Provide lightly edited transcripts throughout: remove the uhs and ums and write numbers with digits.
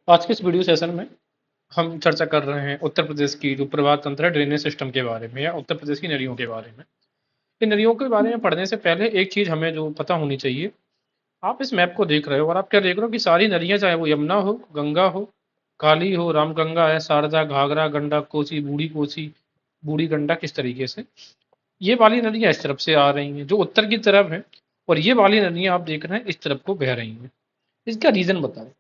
आज के इस वीडियो सेशन में हम चर्चा कर रहे हैं उत्तर प्रदेश की जो प्रवाह तंत्र है ड्रेनेज सिस्टम के बारे में या उत्तर प्रदेश की नदियों के बारे में। इन नदियों के बारे में पढ़ने से पहले एक चीज हमें जो पता होनी चाहिए। आप इस मैप को देख रहे हो और आप क्या देख रहे हो कि सारी नदियां चाहे वो यमुना हो, गंगा हो, काली हो, रामगंगा है, शारदा, घाघरा, गंडक, कोसी, बूढ़ी गंडक, किस तरीके से ये वाली नदियां इस तरफ से आ रही हैं जो उत्तर की तरफ है, और ये वाली नदियां आप देख रहे हैं इस तरफ को बह रही हैं। इसका रीजन बताओ।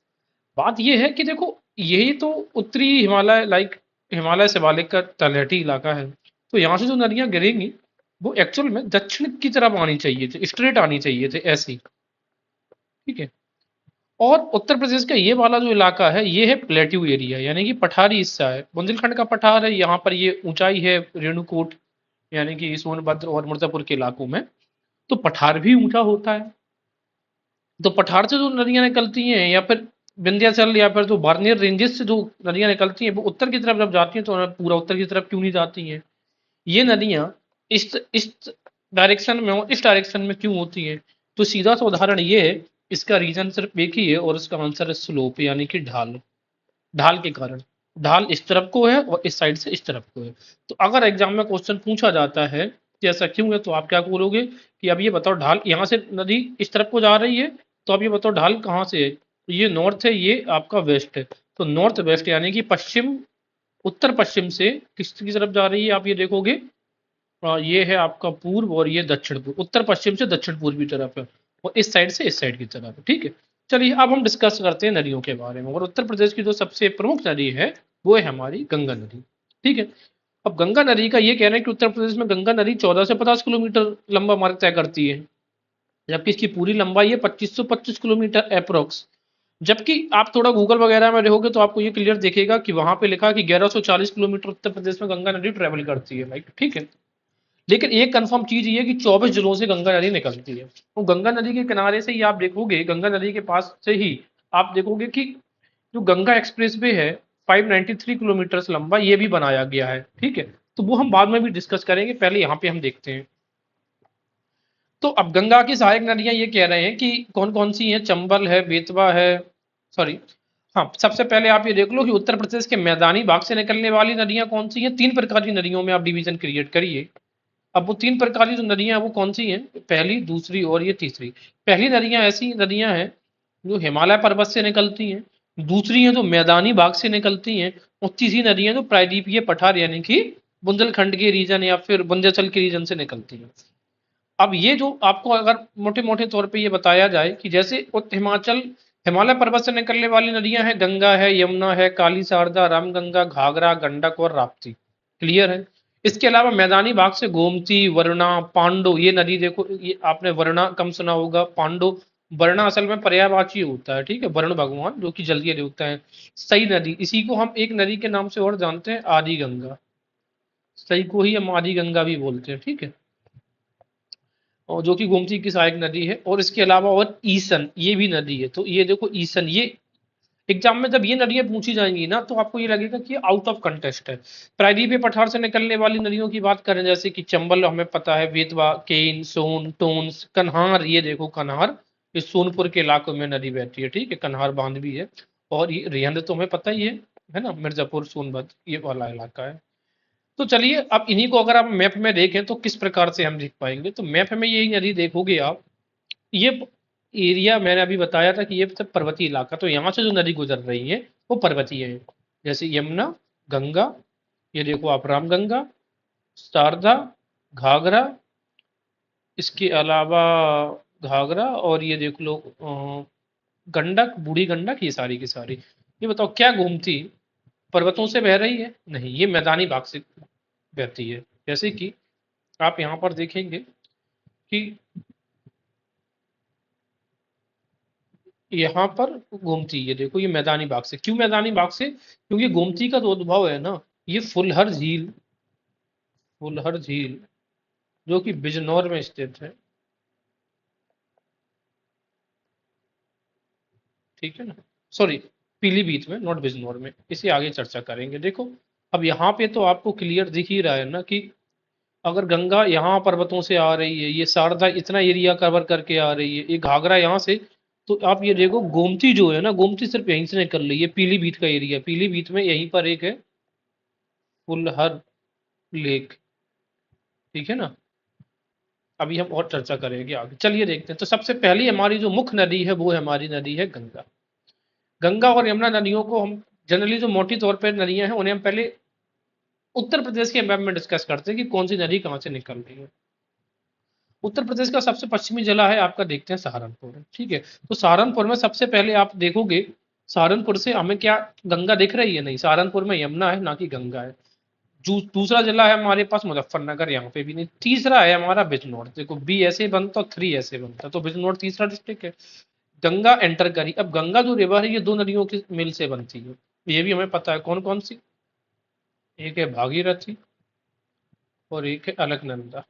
बात ये है कि देखो, यही तो उत्तरी हिमालय हिमालय शिवालिक का तलहटी इलाका है। तो यहाँ से जो नदियां गिरेंगी वो एक्चुअल में दक्षिण की तरफ आनी चाहिए थे, स्ट्रेट आनी चाहिए थे ऐसी। ठीक है। और उत्तर प्रदेश का ये वाला जो इलाका है ये है प्लेट्यू एरिया, यानी कि पठारी हिस्सा है, बुंदेलखंड का पठार है। यहाँ पर ये ऊंचाई है रेणुकूट, यानी कि सोनभद्र और मिर्जापुर के इलाकों में। तो पठार भी ऊंचा होता है। तो पठार से जो नदियां निकलती हैं या फिर विंध्याचल या फिर जो बार्नियर रेंजेस से जो नदियां निकलती हैं वो उत्तर की तरफ जब जाती हैं तो पूरा उत्तर की तरफ क्यों नहीं जाती हैं? ये नदियां इस डायरेक्शन में और इस डायरेक्शन में क्यों होती हैं? तो सीधा सा उदाहरण ये है। इसका रीजन सिर्फ एक ही है और इसका आंसर है स्लोप, यानी कि ढाल। ढाल के कारण। ढाल इस तरफ को है और इस साइड से इस तरफ को है। तो अगर एग्जाम में क्वेश्चन पूछा जाता है कि ऐसा क्यों है तो आप क्या बोलोगे कि अब ये बताओ, ढाल यहाँ से नदी इस तरफ को जा रही है, तो अब ये बताओ ढाल कहाँ से है? तो ये नॉर्थ है, ये आपका वेस्ट है। तो नॉर्थ वेस्ट यानी कि पश्चिम, उत्तर पश्चिम से किसकी तरफ जा रही है आप ये देखोगे। ये है आपका पूर्व और ये दक्षिण पूर्व, उत्तर पश्चिम से दक्षिण पूर्वी तरफ है, और इस साइड से इस साइड की तरफ है। ठीक है। चलिए अब हम डिस्कस करते हैं नदियों के बारे में, और उत्तर प्रदेश की जो सबसे प्रमुख नदी है वो है हमारी गंगा नदी। ठीक है। अब गंगा नदी का ये कहना है कि उत्तर प्रदेश में गंगा नदी 14 से 50 किलोमीटर लंबा मार्ग तय करती है, जबकि इसकी पूरी लंबाई है 2525 किलोमीटर अप्रोक्स। जबकि आप थोड़ा गूगल वगैरह में रहोगे तो आपको ये क्लियर दिखेगा कि वहां पे लिखा कि 1140 किलोमीटर उत्तर प्रदेश में गंगा नदी ट्रेवल करती है भाई। ठीक है। लेकिन एक कंफर्म चीज ये है कि 24 जिलों से गंगा नदी निकलती है। तो गंगा नदी के किनारे से ही आप देखोगे, गंगा नदी के पास से ही आप देखोगे कि जो गंगा एक्सप्रेस वे है 593 किलोमीटर लंबा, ये भी बनाया गया है। ठीक है। तो वो हम बाद में भी डिस्कस करेंगे, पहले यहाँ पे हम देखते हैं। तो अब गंगा की सहायक नदियां ये कह रहे हैं कि कौन कौन सी हैं। चंबल है, बेतवा है, सॉरी, हाँ, सबसे पहले आप ये देख लो कि उत्तर प्रदेश के मैदानी भाग से निकलने वाली नदियां कौन सी हैं। तीन प्रकार की नदियों में आप डिवीजन क्रिएट करिए। अब वो तीन प्रकार की जो नदियां हैं वो कौन सी हैं? पहली, दूसरी और ये तीसरी। पहली नदियां ऐसी नदियां हैं जो हिमालय पर्वत से निकलती हैं। दूसरी हैं जो मैदानी भाग से निकलती हैं। और तीसरी नदियां जो प्रायद्वीपीय पठार यानी कि बुंदेलखंड के रीजन या फिर विंध्याचल के रीजन से निकलती हैं। अब ये जो आपको अगर मोटे मोटे तौर पे ये बताया जाए कि जैसे हिमाचल, हिमालय पर्वत से निकलने वाली नदियां हैं, गंगा है, यमुना है, काली, शारदा, रामगंगा, घाघरा, गंडक और राप्ती। क्लियर है। इसके अलावा मैदानी भाग से गोमती, वरुणा, पांडो, ये नदी देखो, ये आपने वरुणा कम सुना होगा, पांडो। वरुणा असल में पर्यायवाची होता है। ठीक है। वरुण भगवान जो कि जल के देवता है। सई नदी, इसी को हम एक नदी के नाम से और जानते हैं, आदि गंगा। सई को ही हम आदि गंगा भी बोलते हैं। ठीक है। और जो कि गोमती की सहायक नदी है। और इसके अलावा और ईसन, ये भी नदी है। तो ये देखो ईसन, ये एग्जाम में जब ये नदियां पूछी जाएंगी ना तो आपको ये लगेगा कि आउट ऑफ कंटेस्ट है। प्रायद्वीपीय पठार से निकलने वाली नदियों की बात करें, जैसे कि चंबल हमें पता है, बेतवा, केन, सोन, टोन्स, कन्हार, ये देखो कन्हार, ये सोनपुर के इलाकों में नदी बहती है। ठीक है। कन्हार बांध भी है। और ये रिहंद तो हमें पता ही है ना, मिर्जापुर, सोनभद्र, ये वाला इलाका है। तो चलिए अब इन्हीं को अगर आप मैप में देखें तो किस प्रकार से हम देख पाएंगे। तो मैप में यही नदी देखोगे आप, ये एरिया मैंने अभी बताया था कि ये सब पर्वतीय इलाका, तो यहाँ से जो नदी गुजर रही है वो पर्वतीय है। जैसे यमुना, गंगा, ये देखो आप रामगंगा, शारदा, घाघरा, इसके अलावा घाघरा, और ये देख लो गंडक, बूढ़ी गंडक, ये सारी की सारी। ये बताओ क्या गोमती पर्वतों से बह रही है? नहीं, ये मैदानी भाग से बहती है। जैसे कि आप यहाँ पर देखेंगे कि यहाँ पर गोमती, ये देखो ये मैदानी भाग से। क्यों मैदानी भाग से? क्योंकि गोमती का जो उद्भव है ना, ये फुलहर झील जो कि बिजनौर में स्थित है। ठीक है ना, सॉरी, पीलीभीत में, नॉट बिजनौर में। इसे आगे चर्चा करेंगे। देखो अब यहाँ पे तो आपको क्लियर दिख ही रहा है ना कि अगर गंगा यहाँ पर्वतों से आ रही है, ये शारदा इतना एरिया कवर करके आ रही है, ये घाघरा यहाँ से तो आप ये देखो गोमती जो है ना, गोमती सिर्फ यहीं से निकल रही है, पीलीभीत का एरिया, पीलीभीत में यहीं पर एक है फुलहर लेक, ठीक है ना। अभी हम और चर्चा करेंगे आगे, चलिए देखते हैं। तो सबसे पहली हमारी जो मुख्य नदी है वो हमारी नदी है गंगा। गंगा और यमुना नदियों को हम जनरली जो मोटी तौर पर नदियां हैं उन्हें हम पहले उत्तर प्रदेश के मैप में डिस्कस करते हैं कि कौन सी नदी कहाँ से निकल रही है। उत्तर प्रदेश का सबसे पश्चिमी जिला है आपका, देखते हैं सहारनपुर, ठीक है। तो सहारनपुर में सबसे पहले आप देखोगे, सहारनपुर से हमें क्या गंगा दिख रही है? नहीं, सहारनपुर में यमुना है, ना कि गंगा है। दूसरा जिला है हमारे पास मुजफ्फरनगर, यहाँ पे भी नहीं। तीसरा है हमारा बिजनौर, देखो बी ऐसे बनता और थ्री ऐसे बनता, तो बिजनौर तीसरा डिस्ट्रिक्ट है। गंगा एंटर करी। अब गंगा जो रिवर है ये दो नदियों के मिल से बनती है, ये भी हमें पता है कौन कौन सी। एक है भागीरथी और एक है अलकनंदा,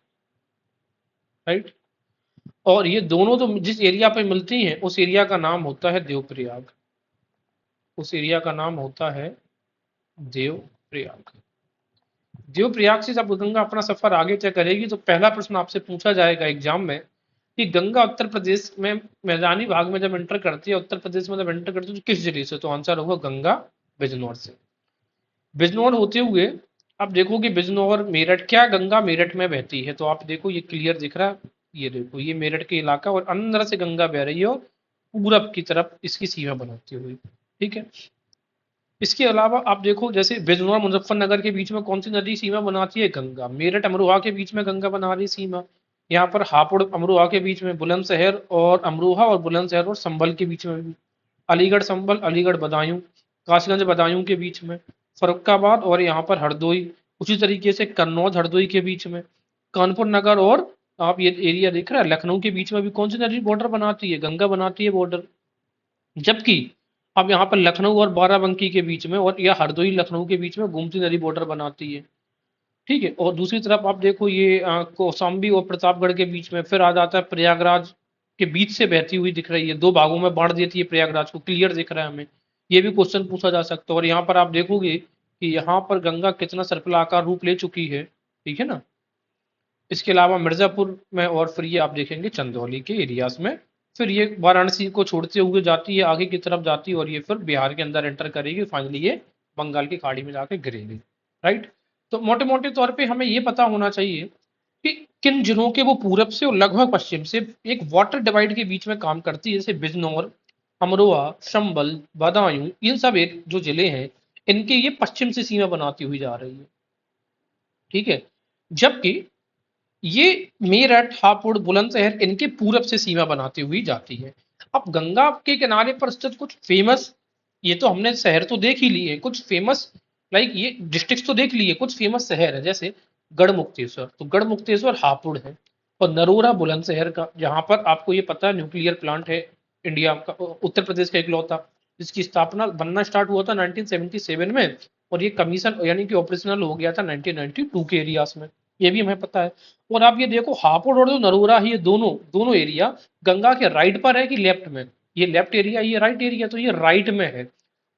राइट। और ये दोनों तो जिस एरिया पे मिलती हैं उस एरिया का नाम होता है देवप्रयाग, उस एरिया का नाम होता है देवप्रयाग। देवप्रयाग से जब गंगा अपना सफर आगे तय करेगी तो पहला प्रश्न आपसे पूछा जाएगा एग्जाम में कि गंगा उत्तर प्रदेश में मैदानी भाग में जब एंटर करती है, उत्तर प्रदेश में जब एंटर करती है तो किस जिले से? तो आंसर होगा गंगा बिजनौर से। बिजनौर होते हुए आप देखोगे बिजनौर मेरठ, क्या गंगा मेरठ में बहती है? तो आप देखो ये क्लियर दिख रहा है, ये देखो ये मेरठ के इलाका और अंदर से गंगा बह रही है और पूरब की तरफ इसकी सीमा बनाती हुई, ठीक है। इसके अलावा आप देखो जैसे बिजनौर मुजफ्फरनगर के बीच में कौन सी नदी सीमा बनाती है? गंगा। मेरठ अमरोहा के बीच में गंगा बना रही सीमा। यहाँ पर हापुड़ अमरोहा के बीच में, बुलंदशहर और अमरोहा और बुलंदशहर और संभल के बीच में भी, अलीगढ़ संभल, अलीगढ़ बदायूं, कासगंज बदायूं के बीच में, फरुखाबाद और यहाँ पर हरदोई, उसी तरीके से कन्नौज हरदोई के बीच में, कानपुर नगर और आप ये एरिया देख रहे हैं लखनऊ के बीच में भी कौन सी नदी बॉर्डर बनाती है? गंगा बनाती है बॉर्डर। जबकि अब यहाँ पर लखनऊ और बाराबंकी के बीच में और या हरदोई लखनऊ के बीच में गोमती नदी बॉर्डर बनाती है, ठीक है। और दूसरी तरफ आप देखो ये कौशाम्बी और प्रतापगढ़ के बीच में फिर आ जाता है प्रयागराज के बीच से बहती हुई दिख रही है, दो भागों में बांट देती है प्रयागराज को, क्लियर दिख रहा है हमें। ये भी क्वेश्चन पूछा जा सकता है। और यहाँ पर आप देखोगे कि यहाँ पर गंगा कितना सर्पिलाकार रूप ले चुकी है, ठीक है ना। इसके अलावा मिर्जापुर में और फिर ये आप देखेंगे चंदौली के एरियाज में, फिर ये वाराणसी को छोड़ते हुए जाती है, आगे की तरफ जाती है और ये फिर बिहार के अंदर एंटर करेगी, फाइनली ये बंगाल की खाड़ी में जाके गिरेगी, राइट। तो मोटे मोटे तौर पे हमें ये पता होना चाहिए कि किन जिलों के वो पूरब से और लगभग पश्चिम से एक वाटर डिवाइड के बीच में काम करती है, जैसे बिजनौर, अमरोहा, संभल, बदायूं, इन सब एक जो जिले हैं इनके ये पश्चिम से सीमा बनाती हुई जा रही है, ठीक है। जबकि ये मेरठ, हापुड़, बुलंदशहर इनके पूरब से सीमा बनाती हुई जाती है। अब गंगा के किनारे पर स्थित कुछ फेमस, ये तो हमने शहर तो देख ही लिए, कुछ फेमस लाइक ये डिस्ट्रिक्ट तो देख लिए, कुछ फेमस शहर है जैसे गढ़मुक्तेश्वर, तो गढ़मुक्तेश्वर हापुड़ है। और नरोरा बुलंदशहर का, जहां पर आपको ये पता है न्यूक्लियर प्लांट है इंडिया का, उत्तर प्रदेश का इकलौता, जिसकी स्थापना बनना स्टार्ट हुआ था 1977 में और ये कमीशन यानी कि ऑपरेशनल हो गया था 1992 के एरियाज में, ये भी हमें पता है। और आप ये देखो हापुड़ और जो नरोरा है ये दोनों दोनों एरिया गंगा के राइट पर है कि लेफ्ट में? ये लेफ्ट एरिया, ये राइट एरिया, तो ये राइट में है।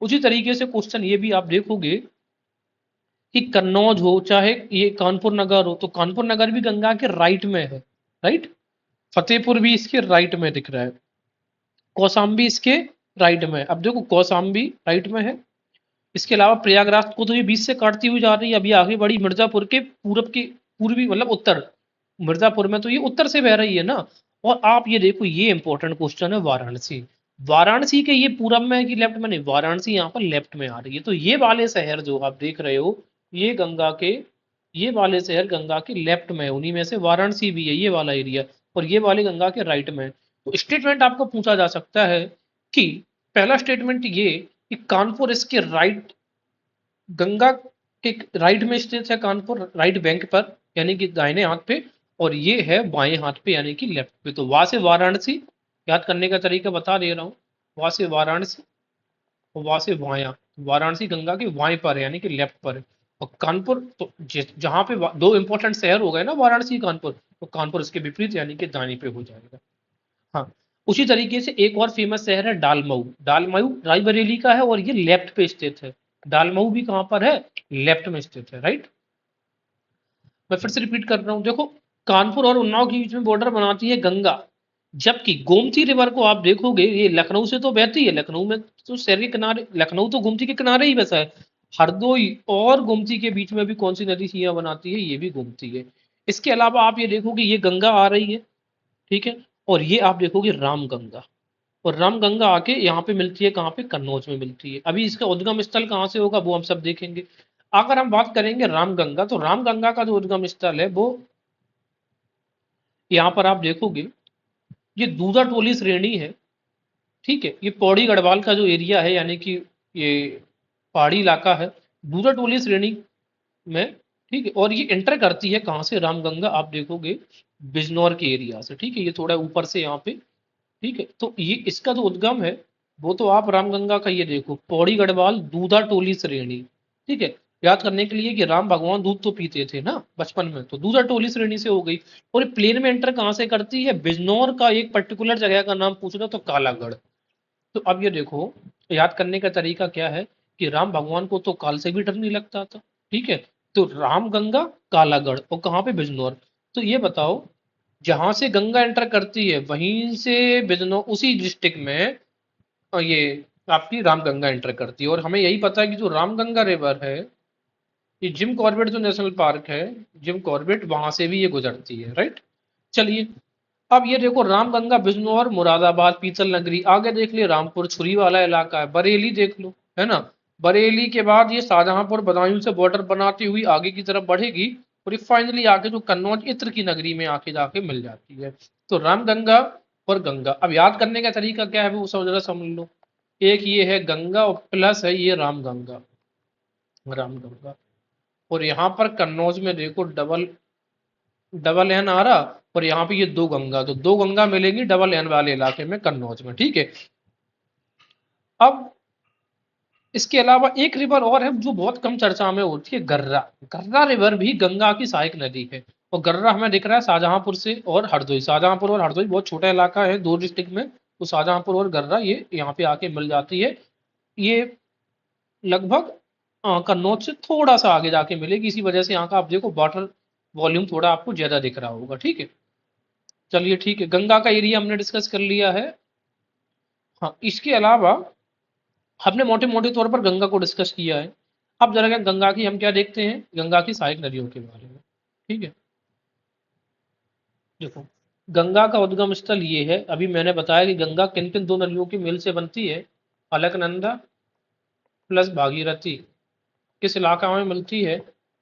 उसी तरीके से क्वेश्चन ये भी आप देखोगे कि कन्नौज हो चाहे ये कानपुर नगर हो, तो कानपुर नगर भी गंगा के राइट में है, राइट। फतेहपुर भी इसके राइट में दिख रहा है, कौशाम्बी इसके राइट में। अब देखो कौशाम्बी राइट में है। इसके अलावा प्रयागराज को तो ये बीच से काटती हुई जा रही है, अभी आगे बढ़ी मिर्जापुर के पूरब की, पूर्वी मतलब उत्तर, मिर्जापुर में तो ये उत्तर से बह रही है ना। और आप ये देखो ये इंपॉर्टेंट क्वेश्चन है वाराणसी, वाराणसी के ये पूरब में है कि लेफ्ट में? नहीं, वाराणसी यहाँ पर लेफ्ट में आ रही है। तो ये वाले शहर जो आप देख रहे हो ये गंगा के, ये वाले शहर गंगा के लेफ्ट में है, उन्हीं में से वाराणसी भी है, ये वाला एरिया। और ये वाले गंगा के राइट में है। तो स्टेटमेंट आपको पूछा जा सकता है कि पहला स्टेटमेंट ये कि कानपुर इसके राइट, गंगा के राइट में स्थित है कानपुर, राइट बैंक पर यानी कि दाहिने हाथ पे, और ये है बाएं हाथ पे यानी कि लेफ्ट पे। तो वहां से वाराणसी, याद करने का तरीका बता दे रहा हूँ, वहां से वाराणसी और वहां से वाया, वाराणसी गंगा के वाएं पर है यानी कि लेफ्ट पर है। और कानपुर तो जहां पे दो इंपॉर्टेंट शहर हो गए ना वाराणसी कानपुर, तो कानपुर इसके विपरीत यानी कि दाहिने पे हो जाएगा। हाँ, उसी तरीके से एक और फेमस शहर है डालमऊ, डालमऊ रायबरेली का है और ये लेफ्ट पे स्थित है। डालमऊ भी कहां पर है? लेफ्ट में स्थित है, राइट। मैं फिर से रिपीट कर रहा हूं, देखो कानपुर और उन्नाव के बीच में बॉर्डर बनाती है गंगा, जबकि गोमती रिवर को आप देखोगे ये लखनऊ से तो बहती है, लखनऊ में तो शहर के किनारे, लखनऊ तो गोमती के किनारे ही बसा है। हरदोई और गोमती के बीच में भी कौन सी नदी सीमा बनाती है, ये भी गोमती है। इसके अलावा आप ये देखोगे ये गंगा आ रही है, ठीक है, और ये आप देखोगे रामगंगा, और रामगंगा आके यहाँ पे मिलती है, कहाँ पे, कन्नौज में मिलती है। अभी इसका उद्गम स्थल कहाँ से होगा वो हम सब देखेंगे। अगर हम बात करेंगे रामगंगा, तो रामगंगा का जो उद्गम स्थल है वो यहाँ पर आप देखोगे ये दूधा टोली श्रेणी है, ठीक है, ये पौड़ी गढ़वाल का जो एरिया है, यानी कि ये पहाड़ी इलाका है, दूधा टोली श्रेणी में, ठीक है, और ये एंटर करती है कहाँ से, रामगंगा आप देखोगे बिजनौर के एरिया से, ठीक है, ये थोड़ा ऊपर से यहाँ पे, ठीक है, तो ये इसका जो उद्गम है वो तो आप रामगंगा का ये देखो पौड़ी गढ़वाल दूधा टोली श्रेणी, ठीक है, याद करने के लिए कि राम भगवान दूध तो पीते थे ना बचपन में, तो दूधा टोली श्रेणी से हो गई। और प्लेन में एंटर कहाँ से करती है, बिजनौर का एक पर्टिकुलर जगह का नाम पूछ रहा तो कालागढ़। तो अब ये देखो याद करने का तरीका क्या है कि राम भगवान को तो काल से भी डर नहीं लगता था, ठीक है, तो रामगंगा, कालागढ़, और कहाँ पे, बिजनौर। तो ये बताओ जहां से गंगा एंटर करती है वहीं से बिजनौर उसी डिस्ट्रिक्ट में ये आपकी रामगंगा एंटर करती है। और हमें यही पता है कि जो रामगंगा रिवर है, ये जिम कॉर्बेट जो नेशनल पार्क है, जिम कॉर्बेट, वहां से भी ये गुजरती है, राइट। चलिए अब ये देखो रामगंगा बिजनौर मुरादाबाद पीतल नगरी, आगे देख लिया रामपुर छुरी वाला इलाका है, बरेली देख लो, है ना, बरेली के बाद ये शाहजहांपुर बदायूं से बॉर्डर बनाती हुई आगे की तरफ बढ़ेगी, और ये फाइनली आके जो कन्नौज इत्र की नगरी में आके जाके मिल जाती है। तो रामगंगा और गंगा, अब याद करने का तरीका क्या है वो जरा समझ लो। एक ये है गंगा और प्लस है ये रामगंगा, रामगंगा, और यहाँ पर कन्नौज में देखो डबल डबल एन आ रहा, और यहाँ पे ये दो गंगा, तो दो गंगा मिलेंगी डबल एन वाले इलाके में कन्नौज में, ठीक है। अब इसके अलावा एक रिवर और है जो बहुत कम चर्चा में होती है, गर्रा। गर्रा रिवर भी गंगा की सहायक नदी है, और गर्रा हमें दिख रहा है शाहजहांपुर से और हरदोई, शाहजहांपुर और हरदोई बहुत छोटा इलाका है दो डिस्ट्रिक्ट में, तो शाहजहांपुर और गर्रा ये यहाँ पे आके मिल जाती है। ये लगभग कन्नौज से थोड़ा सा आगे जाके मिलेगी, इसी वजह से यहाँ का आप देखो वाटर वॉल्यूम थोड़ा आपको ज्यादा दिख रहा होगा, ठीक है। चलिए ठीक है, गंगा का एरिया हमने डिस्कस कर लिया है। हाँ, इसके अलावा हमने मोटे मोटे तौर पर गंगा को डिस्कस किया है। अब जरा गंगा की हम क्या देखते हैं, गंगा की सहायक नदियों के बारे में, ठीक है। देखो गंगा का उद्गम स्थल ये है, अभी मैंने बताया कि गंगा किन किन दो नदियों के मेल से बनती है, अलकनंदा प्लस भागीरथी, किस इलाका में मिलती है,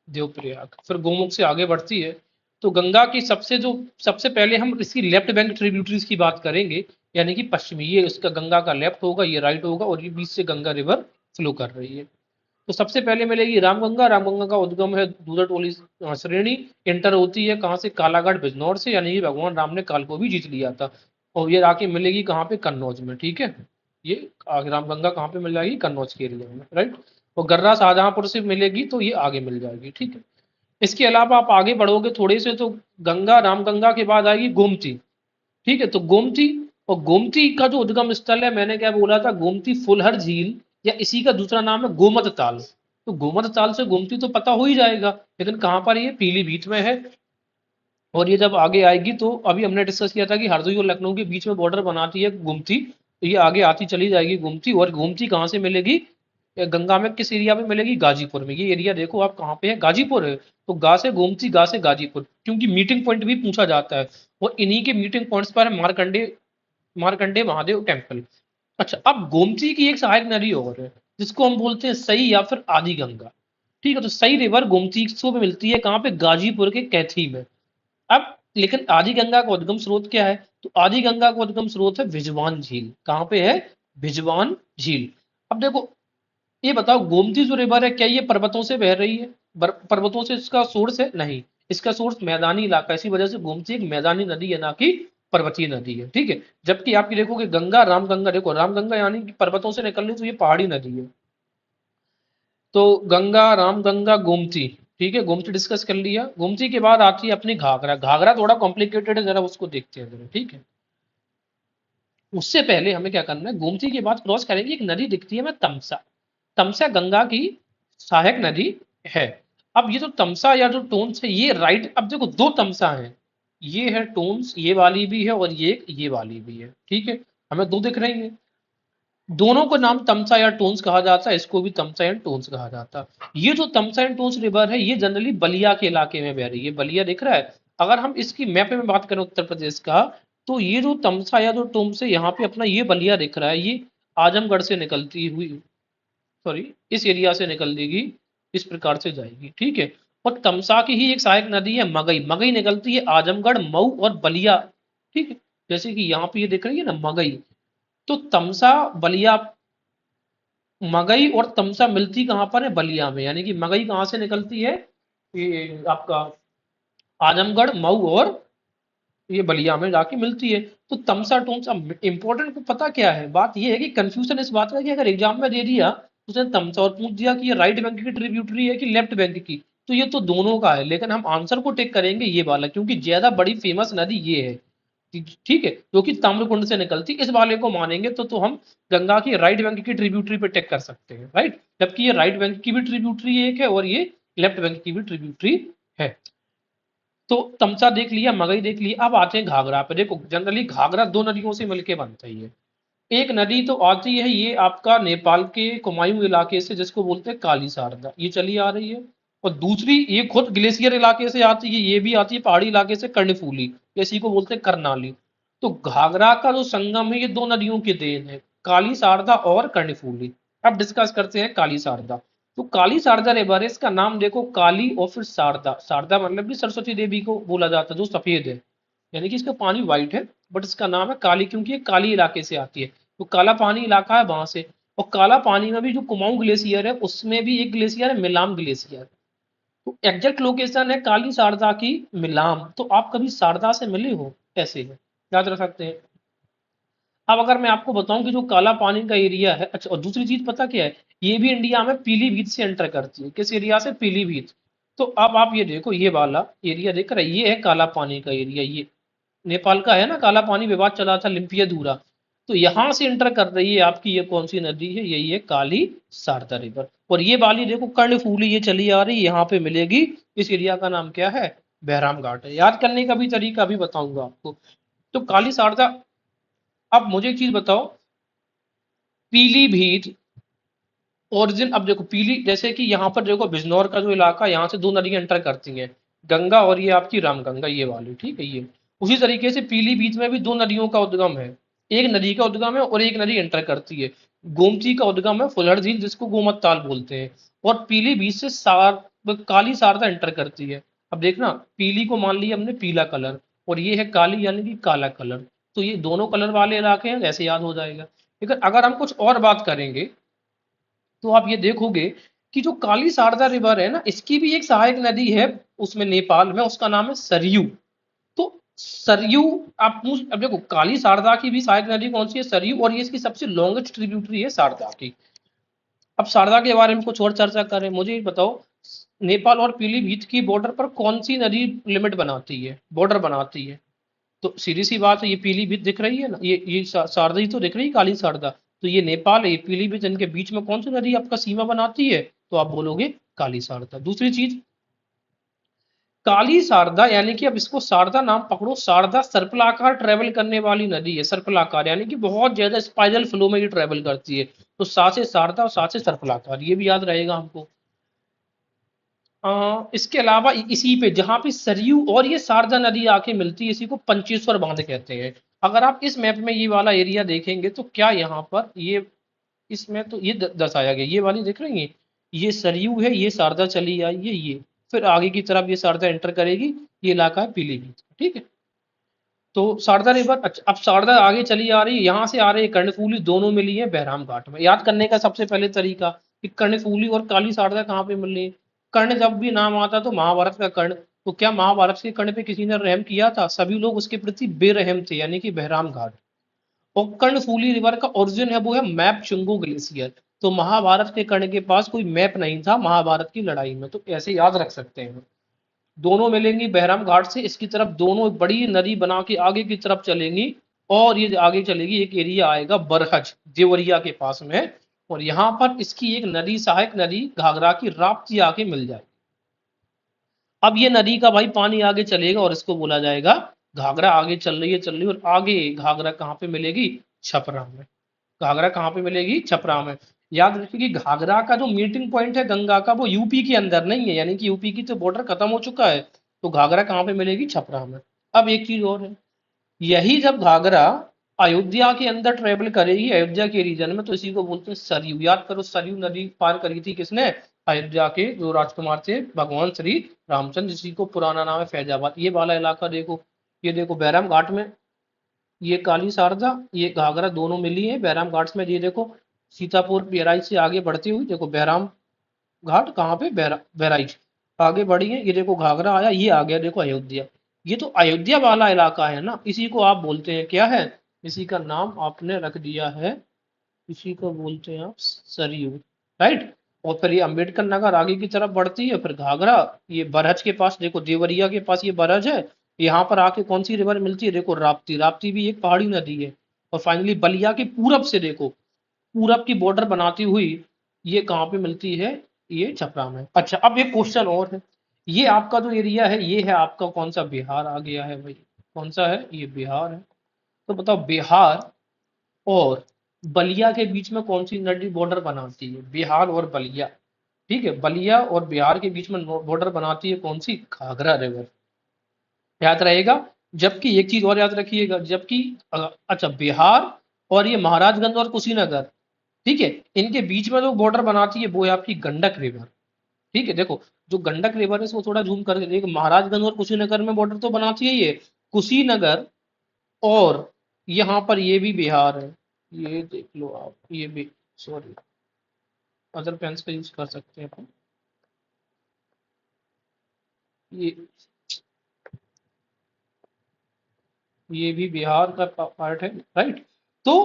देवप्रयाग, फिर गोमुख से आगे बढ़ती है। तो गंगा की सबसे पहले हम इसकी लेफ्ट बैंक ट्रिब्यूटरीज की बात करेंगे, यानी कि पश्चिमी, ये इसका गंगा का लेफ्ट होगा, ये राइट होगा, और ये बीच से गंगा रिवर फ्लो कर रही है। तो सबसे पहले मिलेगी रामगंगा, रामगंगा का उद्गम है दूधा टोली श्रेणी, एंटर होती है कहाँ से, कालागढ़ बिजनौर से, यानी कि भगवान राम ने काल को भी जीत लिया था, और ये आके मिलेगी कहाँ पे, कन्नौज में, ठीक है। ये रामगंगा कहाँ पे मिल जाएगी, कन्नौज के एरिया में, राइट। और गर्रा शाहजहांपुर से मिलेगी तो ये आगे मिल जाएगी, ठीक है। इसके अलावा आप आगे बढ़ोगे थोड़े से तो गंगा, रामगंगा के बाद आएगी गोमती, ठीक है, तो गोमती, और गोमती का जो उद्गम स्थल है मैंने क्या बोला था, गोमती फुलहर झील, या इसी का दूसरा नाम है गोमत ताल। तो गोमत ताल से गोमती तो पता हो ही जाएगा, लेकिन कहाँ पर ये, पीलीभीत में है। और ये जब आगे आएगी तो अभी हमने डिस्कस किया था कि हरदोई और लखनऊ के बीच में बॉर्डर बनाती है गोमती, तो ये आगे आती चली जाएगी गोमती, और गोमती कहाँ से मिलेगी, गंगा में किस एरिया में मिलेगी, गाजीपुर में। ये एरिया देखो आप कहाँ पे है, गाजीपुर है, तो गा से गोमती, गा से गाजीपुर, क्योंकि मीटिंग पॉइंट भी पूछा जाता है, और इन्हीं के मीटिंग पॉइंट्स पर है मारकंडे, मारकंडे महादेव टेम्पल। अच्छा अब गोमती की एक सहायक नदी और है जिसको हम बोलते हैं सई या फिर आदि गंगा, ठीक है, तो सई रिवर गोमती को में मिलती है कहाँ पे, गाजीपुर के कैथी में। अब लेकिन आदि गंगा का उद्गम स्रोत क्या है, तो आदि गंगा का उद्गम स्रोत है भिजवान झील, कहाँ पे है, भिजवान झील। अब देखो ये बताओ गोमती जो रिवर है क्या ये पर्वतों से बह रही है, पर्वतों से इसका सोर्स है, नहीं, इसका सोर्स मैदानी इलाका है, इसी वजह से गोमती एक मैदानी नदी है ना कि पर्वतीय नदी है, ठीक है। जबकि आपकी देखोगे गंगा, रामगंगा, देखो रामगंगा यानी कि पर्वतों से निकल रही तो ये पहाड़ी नदी है। तो गंगा, रामगंगा, गोमती, ठीक है, गोमती डिस्कस कर लिया। गोमती के बाद आती है अपनी घाघरा, घाघरा थोड़ा कॉम्प्लिकेटेड है, जरा उसको देखते हैं जरा, ठीक है। उससे पहले हमें क्या करना है, गोमती के बाद क्रॉस करेंगे एक नदी दिखती है, मैं तमसा, तमसा गंगा की सहायक नदी है। अब ये जो तमसा या जो टोन्स है ये राइट, अब देखो दो तमसा है, ये है टोन्स, ये वाली भी है और ये वाली भी है, ठीक है। हमें दो दिख रही है, दोनों को नाम तमसा या टोन्स कहा जाता है, इसको भी तमसा एंड टोन्स कहा जाता है। ये जो तमसा एंड टोन्स रिवर है ये जनरली बलिया के इलाके में बह रही है, बलिया दिख रहा है। अगर हम इसकी मैप में बात करें उत्तर प्रदेश का, तो ये जो तमसा या जो टोन्स है यहाँ पे अपना ये बलिया दिख रहा है, ये आजमगढ़ से निकलती हुई, सॉरी, इस एरिया से निकल देगी, इस प्रकार से जाएगी, ठीक है। और तमसा की ही एक सहायक नदी है मगई, मगई निकलती है आजमगढ़, मऊ और बलिया, ठीक है। जैसे कि यहाँ पे ये दिख रही है ना मगई, तो तमसा, बलिया, मगई और तमसा मिलती कहाँ पर है, बलिया में। यानी कि मगई कहाँ से निकलती है, ये आपका आजमगढ़, मऊ और ये बलिया में जाके मिलती है। तो तमसा टोन्स, अब इंपॉर्टेंट को पता क्या है, बात ये है कि कंफ्यूजन इस बात का कि अगर एग्जाम में दे दिया तो उसने तमसा और पूछ दिया कि ये राइट बैंक की ट्रिब्यूटरी है कि लेफ्ट बैंक की, तो ये तो दोनों का है, लेकिन हम आंसर को टिक करेंगे ये वाला, क्योंकि ज्यादा बड़ी फेमस नदी ये है, ठीक है, जो कि ताम्रकुंड से निकलती, इस वाले को मानेंगे तो हम गंगा की राइट बैंक की ट्रिब्यूटरी पे टिक कर सकते हैं, राइट। जबकि ये राइट बैंक की भी ट्रिब्यूटरी एक है और ये लेफ्ट बैंक की भी ट्रिब्यूटरी है। तो तमसा देख लिया, मगई देख लिया, अब आते हैं घाघरा पे। देखो जनरली घाघरा दो नदियों से मिलके बनता ही है। एक नदी तो आती है ये आपका नेपाल के कुमायूं इलाके से, जिसको बोलते हैं काली शारदा, ये चली आ रही है। और दूसरी ये खुद ग्लेशियर इलाके से आती है, ये भी आती है पहाड़ी इलाके से, कर्णफूली, इसी को बोलते हैं करनाली। तो घाघरा का जो संगम है ये दो नदियों की देन है, काली शारदा और कर्णफूली। अब डिस्कस करते हैं काली शारदा। तो काली शारदा रिवर है, इसका नाम देखो काली और फिर शारदा, शारदा मतलब कि सरस्वती देवी को बोला जाता है जो सफेद है, यानी कि इसका पानी व्हाइट है, बट इसका नाम है काली क्योंकि ये काली इलाके से आती है, तो काला पानी इलाका है वहां से। और काला पानी में भी जो कुमाऊं ग्लेशियर है उसमें भी एक ग्लेशियर है मिलाम ग्लेशियर। तो एग्जैक्ट लोकेशन है काली शारदा की मिलाम। तो आप कभी शारदा से मिले हो, ऐसे है, याद रख सकते हैं। अब अगर मैं आपको बताऊं कि जो काला पानी का एरिया है, अच्छा, और दूसरी चीज पता क्या है, ये भी इंडिया में पीलीभीत से एंटर करती है, किस एरिया से, पीलीभीत। तो अब आप ये देखो, ये वाला एरिया देख रहे हैं, ये है काला पानी का एरिया, ये नेपाल का है ना, काला पानी विवाद चला था लिम्पिया धूरा, तो यहां से इंटर कर रही है आपकी ये कौन सी नदी है, यही है काली शारदा रिवर। और ये वाली देखो कर्णफूली, ये चली आ रही है, यहाँ पे मिलेगी। इस एरिया का नाम क्या है, बहराम घाट है। याद करने का भी तरीका भी बताऊंगा आपको। तो काली शारदा, अब मुझे एक चीज बताओ, पीलीभीत ओरिजिन, अब देखो पीली, जैसे कि यहाँ पर देखो बिजनौर का जो इलाका, यहाँ से दो नदियां एंटर करती हैं, गंगा और ये आपकी रामगंगा, ये वाली, ठीक है। ये उसी तरीके से पीलीभीत में भी दो नदियों का उद्गम है, एक नदी का उद्गम है और एक नदी एंटर करती है। गोमती का उद्गम है फुलहर झील, जिसको गोमत ताल बोलते हैं, और पीलीभीत से काली शारदा एंटर करती है। अब देखना, पीली को मान लिया हमने पीला कलर, और ये है काली यानी कि काला कलर, तो ये दोनों कलर वाले इलाके हैं, ऐसे याद हो जाएगा। लेकिन अगर हम कुछ और बात करेंगे तो आप ये देखोगे कि जो काली शारदा रिवर है ना, इसकी भी एक सहायक नदी है उसमें नेपाल में, उसका नाम है सरयू। तो सरयू, आप पूछ, अब देखो काली शारदा की भी सहायक नदी कौन सी है, सरयू, और ये इसकी सबसे लॉन्गेस्ट ट्रिब्यूटरी है शारदा की। अब शारदा के बारे में कुछ और चर्चा करें, मुझे ये बताओ, नेपाल और पीलीभीत की बॉर्डर पर कौन सी नदी लिमिट बनाती है, बॉर्डर बनाती है। तो सीधी सी बात है, ये पीलीभीत दिख रही है ना, ये शारदा ही तो दिख रही है, काली शारदा। तो ये नेपाल है, ये पीलीभीत, इनके बीच में कौन सी नदी आपका सीमा बनाती है, तो आप बोलोगे काली शारदा। दूसरी चीज, काली शारदा यानी कि अब इसको शारदा नाम पकड़ो, शारदा सर्पलाकार ट्रेवल करने वाली नदी है, सर्पलाकार यानी कि बहुत ज्यादा स्पाइरल फ्लो में ये ट्रेवल करती है। तो सा से शारदा और सा से सर्पलाकार, ये भी याद रहेगा हमको। इसके अलावा इसी पे जहां पे सरयू और ये शारदा नदी आके मिलती है, इसी को पंचेश्वर बांध कहते हैं। अगर आप इस मैप में ये वाला एरिया देखेंगे तो क्या यहाँ पर ये, इसमें तो ये दर्शाया गया, ये वाली देख रही है, ये सरयू है, ये शारदा चली आई है, ये फिर आगे की तरफ ये शारदा एंटर करेगी, ये इलाका है पीलीभीत, ठीक है। तो शारदा रिवर, अच्छा, अब शारदा आगे चली आ रही है, यहाँ से आ रही है कर्णफूली, दोनों मिली है बहराम घाट में। याद करने का सबसे पहले तरीका कि कर्णफूली और काली शारदा कहाँ पे मिल रही है। कर्ण जब भी नाम आता तो महाभारत का कर्ण, तो क्या महाभारत के कर्ण पे किसी ने रहम किया था, सभी लोग उसके प्रति बेरहम थे, यानी कि बहराम घाट। और कर्णफूली रिवर का ओरिजिन है वो है मैप चुंगू ग्लेशियर। तो महाभारत के कर्ण के पास कोई मैप नहीं था महाभारत की लड़ाई में, तो ऐसे याद रख सकते हैं। दोनों मिलेंगी बहराम घाट से, इसकी तरफ दोनों बड़ी नदी बना के आगे की तरफ चलेंगी, और ये आगे चलेगी, एक एरिया आएगा बरहज देवरिया के पास में, और यहाँ पर इसकी एक नदी, सहायक नदी घाघरा की राप्ती आके मिल जाए। अब ये नदी का भाई पानी आगे चलेगा और इसको बोला जाएगा घाघरा। आगे चल रही है और आगे घाघरा कहाँ पे मिलेगी? छपरा में। घाघरा कहाँ पे मिलेगी? छपरा में। याद रखिए कि घाघरा का जो मीटिंग पॉइंट है गंगा का वो यूपी के अंदर नहीं है, यानी कि यूपी की तो बॉर्डर खत्म हो चुका है, तो घाघरा कहाँ पे मिलेगी? छपरा में। अब एक चीज और है, यही जब घाघरा अयोध्या के अंदर ट्रेवल करेगी अयोध्या के रीजन में, तो इसी को बोलते हैं सरयू। याद करो सरयू नदी पार करी थी किसने? अयोध्या के जो राजकुमार थे भगवान श्री रामचंद्र, जिसी को पुराना नाम है फैजाबाद। ये वाला इलाका देखो, ये देखो बैराम घाट में, ये काली शारदा, ये घाघरा दोनों मिली है बैराम घाट में। ये देखो सीतापुर बहराइच से आगे बढ़ती हुई देखो बैराम घाट कहाँ पे? बहराइच आगे बढ़ी है। ये देखो घाघरा आया, ये आ गया देखो अयोध्या। ये तो अयोध्या वाला इलाका है ना, इसी को आप बोलते हैं क्या है? इसी का नाम आपने रख दिया है, इसी को बोलते हैं आप सरयू, राइट। और फिर ये अम्बेडकर नगर आगे की तरफ बढ़ती है, फिर घाघरा, ये बरहज के पास देखो देवरिया के पास ये बरहज है, यहाँ पर आके कौन सी रिवर मिलती है? देखो राप्ती। राप्ती भी एक पहाड़ी नदी है। और फाइनली बलिया के पूरब से देखो, पूरब की बॉर्डर बनाती हुई ये कहाँ पे मिलती है? ये छपरा में। अच्छा अब एक क्वेश्चन और है, ये आपका जो एरिया है ये है आपका कौन सा? बिहार आ गया है भाई। कौन सा है? ये बिहार है। तो बताओ बिहार और बलिया के बीच में कौन सी नदी बॉर्डर बनाती है? बिहार और बलिया, ठीक है, बलिया और बिहार के बीच में बॉर्डर बनाती है कौन सी? घाघरा रिवर। याद रहेगा। जबकि एक चीज और याद रखिएगा, जबकि अच्छा बिहार और ये महाराजगंज और कुशीनगर, ठीक है, इनके बीच में जो बॉर्डर बनाती है वो है आपकी गंडक रिवर। ठीक है, देखो जो गंडक रिवर है इसको थोड़ा जूम करके देखो, महाराजगंज और कुशीनगर में बॉर्डर तो बनाती है ये कुशीनगर, और यहाँ पर ये भी बिहार है। ये देख लो आप, ये भी, सॉरी अदर पेन्स का यूज कर सकते हैं अपन। ये ये भी बिहार का पार्ट है, राइट। तो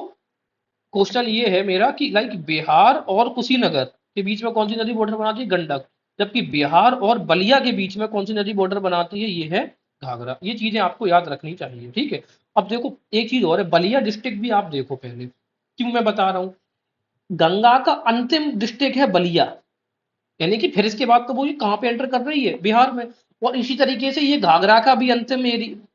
क्वेश्चन ये है मेरा कि लाइक बिहार और कुशीनगर के बीच में कौन सी नदी बॉर्डर बनाती है? गंडक। जबकि बिहार और बलिया के बीच में कौन सी नदी बॉर्डर बनाती है? ये है घाघरा। ये चीजें आपको याद रखनी चाहिए, ठीक है। अब देखो एक चीज और है, बलिया डिस्ट्रिक्ट भी आप देखो पहले, क्यों मैं बता रहा हूँ, गंगा का अंतिम डिस्ट्रिक्ट है बलिया, यानी कि फिर इसके बाद तो वो ये कहाँ पे एंटर कर रही है? बिहार में। और इसी तरीके से ये घाघरा का भी अंतिम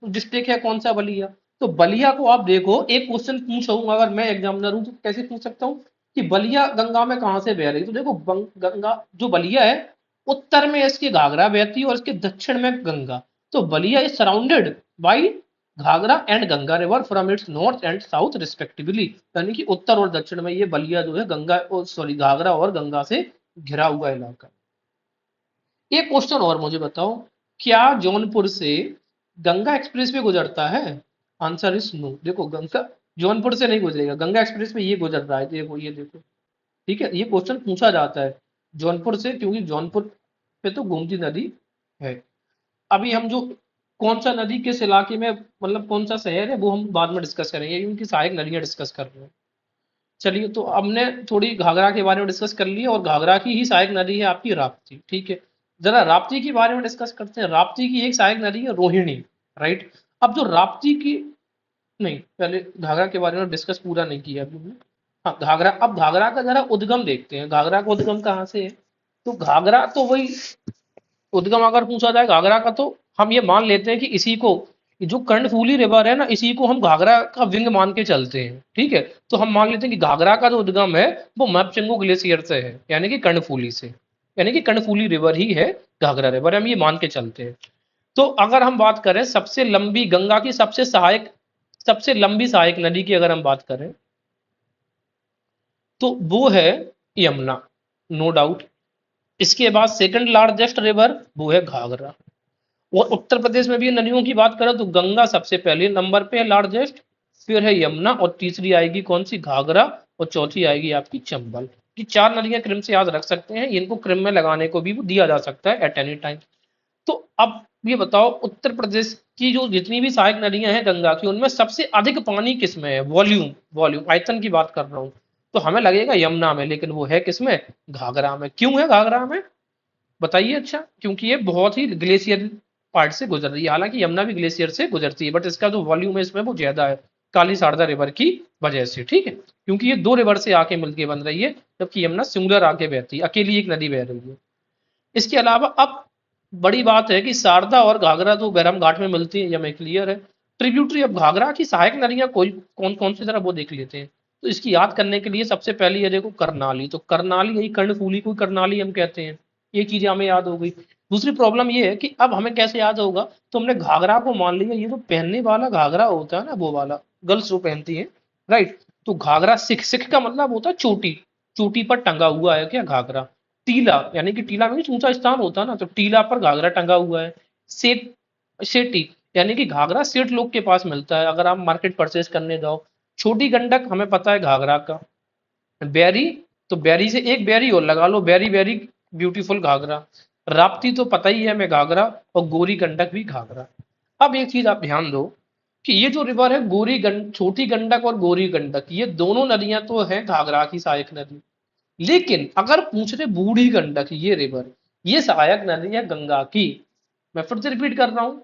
डिस्ट्रिक्ट है कौन सा? बलिया। तो बलिया को आप देखो, एक क्वेश्चन पूछा हूँ अगर मैं एग्जामिनर हूँ तो कैसे पूछ सकता हूँ कि बलिया गंगा में कहाँ से बह रही है? तो देखो गंगा जो बलिया है, उत्तर में इसके घाघरा बहती है और इसके दक्षिण में गंगा। तो Ballia is surrounded by Ghaghara and Ganga river from its north and south respectively, यानी कि उत्तर और दक्षिण में ये बलिया जो है गंगा, सॉरी घाघरा और गंगा से घिरा हुआ इलाका। एक क्वेश्चन और मुझे बताओ, क्या जौनपुर से गंगा एक्सप्रेस वे गुजरता है? Answer is no. देखो गंगा जौनपुर से नहीं गुजरेगा, गंगा एक्सप्रेस वे ये गुजर रहा है, देखो ये देखो, ठीक है। ये क्वेश्चन पूछा जाता है जौनपुर से, क्योंकि जौनपुर पे तो गोमती नदी है। अभी हम जो कौन सा नदी किस इलाके में, मतलब कौन सा शहर है, वो हम बाद में डिस्कस करेंगे, क्योंकि सहायक नदियां डिस्कस कर रहे हैं। चलिए तो हमने थोड़ी घाघरा के बारे में डिस्कस कर लिया, और घाघरा की ही सहायक नदी है आपकी राप्ती, ठीक है। जरा राप्ती के बारे में डिस्कस करते हैं। राप्ती की एक सहायक नदी है रोहिणी, राइट। अब जो राप्ती की, नहीं पहले घाघरा के बारे में डिस्कस पूरा नहीं किया अभी हमने। हाँ घाघरा, अब घाघरा का जरा उद्गम देखते हैं, घाघरा का उद्गम कहाँ से है? तो घाघरा तो वही उद्गम अगर पूछा जाए घाघरा का, तो हम ये मान लेते हैं कि इसी को, जो कर्णफूली रिवर है ना, इसी को हम घाघरा का विंग मान के चलते हैं, ठीक है। तो हम मान लेते हैं कि घाघरा का जो उद्गम है वो मैप्चंगो ग्लेशियर से है, यानी कि कर्णफूली से, यानी कि कर्णफूली रिवर ही है घाघरा रिवर, हम ये मान के चलते हैं। तो अगर हम बात करें सबसे लंबी, गंगा की सबसे लंबी सहायक नदी की अगर हम बात करें, तो वो है यमुना, नो डाउट। इसके बाद सेकंड लार्जेस्ट रिवर वो है घाघरा। और उत्तर प्रदेश में भी नदियों की बात करें तो गंगा सबसे पहले नंबर पे है लार्जेस्ट, फिर है यमुना, और तीसरी आएगी कौन सी? घाघरा, और चौथी आएगी आपकी चंबल। ये चार नदियां क्रम से याद रख सकते हैं, इनको क्रम में लगाने को भी दिया जा सकता है एट एनी टाइम। तो अब ये बताओ उत्तर प्रदेश की जो जितनी भी सहायक नदियां हैं गंगा की, उनमें सबसे अधिक पानी किसमें है? वॉल्यूम, वॉल्यूम आयतन की बात कर रहा हूँ, तो हमें लगेगा यमुना में, लेकिन वो है किसमें? घाघरा में। क्यों है घाघरा में बताइए? अच्छा क्योंकि ये बहुत ही ग्लेशियर पार्ट से गुजर रही है, हालांकि यमुना भी ग्लेशियर से गुजरती है, बट इसका जो वॉल्यूम है इसमें वो ज्यादा है, काली शारदा रिवर की वजह से, ठीक है। क्योंकि ये दो रिवर से आके मिलके बन रही है, जबकि यमुना सिंगुलर आके बहती है, अकेली एक नदी बह रही है। इसके अलावा अब बड़ी बात है कि शारदा और घाघरा तो बैरम घाट में मिलती है, ये हमें क्लियर है। ट्रिब्यूटरी अब घाघरा की सहायक नदियां कोई कौन कौन सी तरह वो देख लेते हैं। तो इसकी याद करने के लिए सबसे पहले ये देखो करनाली, तो करनाली यही कर्णफूली को करनाली हम कहते हैं। ये चीजें हमें याद हो गई। दूसरी प्रॉब्लम ये है कि अब हमें कैसे याद होगा, तो हमने घाघरा को मान लिया, ये जो पहनने वाला घाघरा होता है ना, वो वाला गर्ल्स जो पहनती है, राइट। तो घाघरा सिख, सिख का मतलब होता है चोटी, चोटी पर टंगा हुआ है क्या घाघरा। टीला यानी कि टीला में ऊंचा स्थान होता है ना, तो टीला पर घाघरा टंगा हुआ है। सेट, सेटी यानी कि घाघरा सेठ लोग के पास मिलता है अगर आप मार्केट परचेज करने जाओ। छोटी गंडक हमें पता है घाघरा का। बैरी, तो बैरी से एक बैरी और लगा लो, बैरी बैरी ब्यूटीफुल घाघरा। राप्ती तो पता ही है हमें घाघरा, और गोरी गंडक भी घाघरा। अब एक चीज आप ध्यान दो कि ये जो रिवर है छोटी गंडक और गोरी गंडक, ये दोनों नदियां तो है घाघरा की सहायक नदी। लेकिन अगर पूछ रहे बूढ़ी गंडक, ये रिवर, ये सहायक नदी है गंगा की। मैं फिर से रिपीट कर रहा हूं,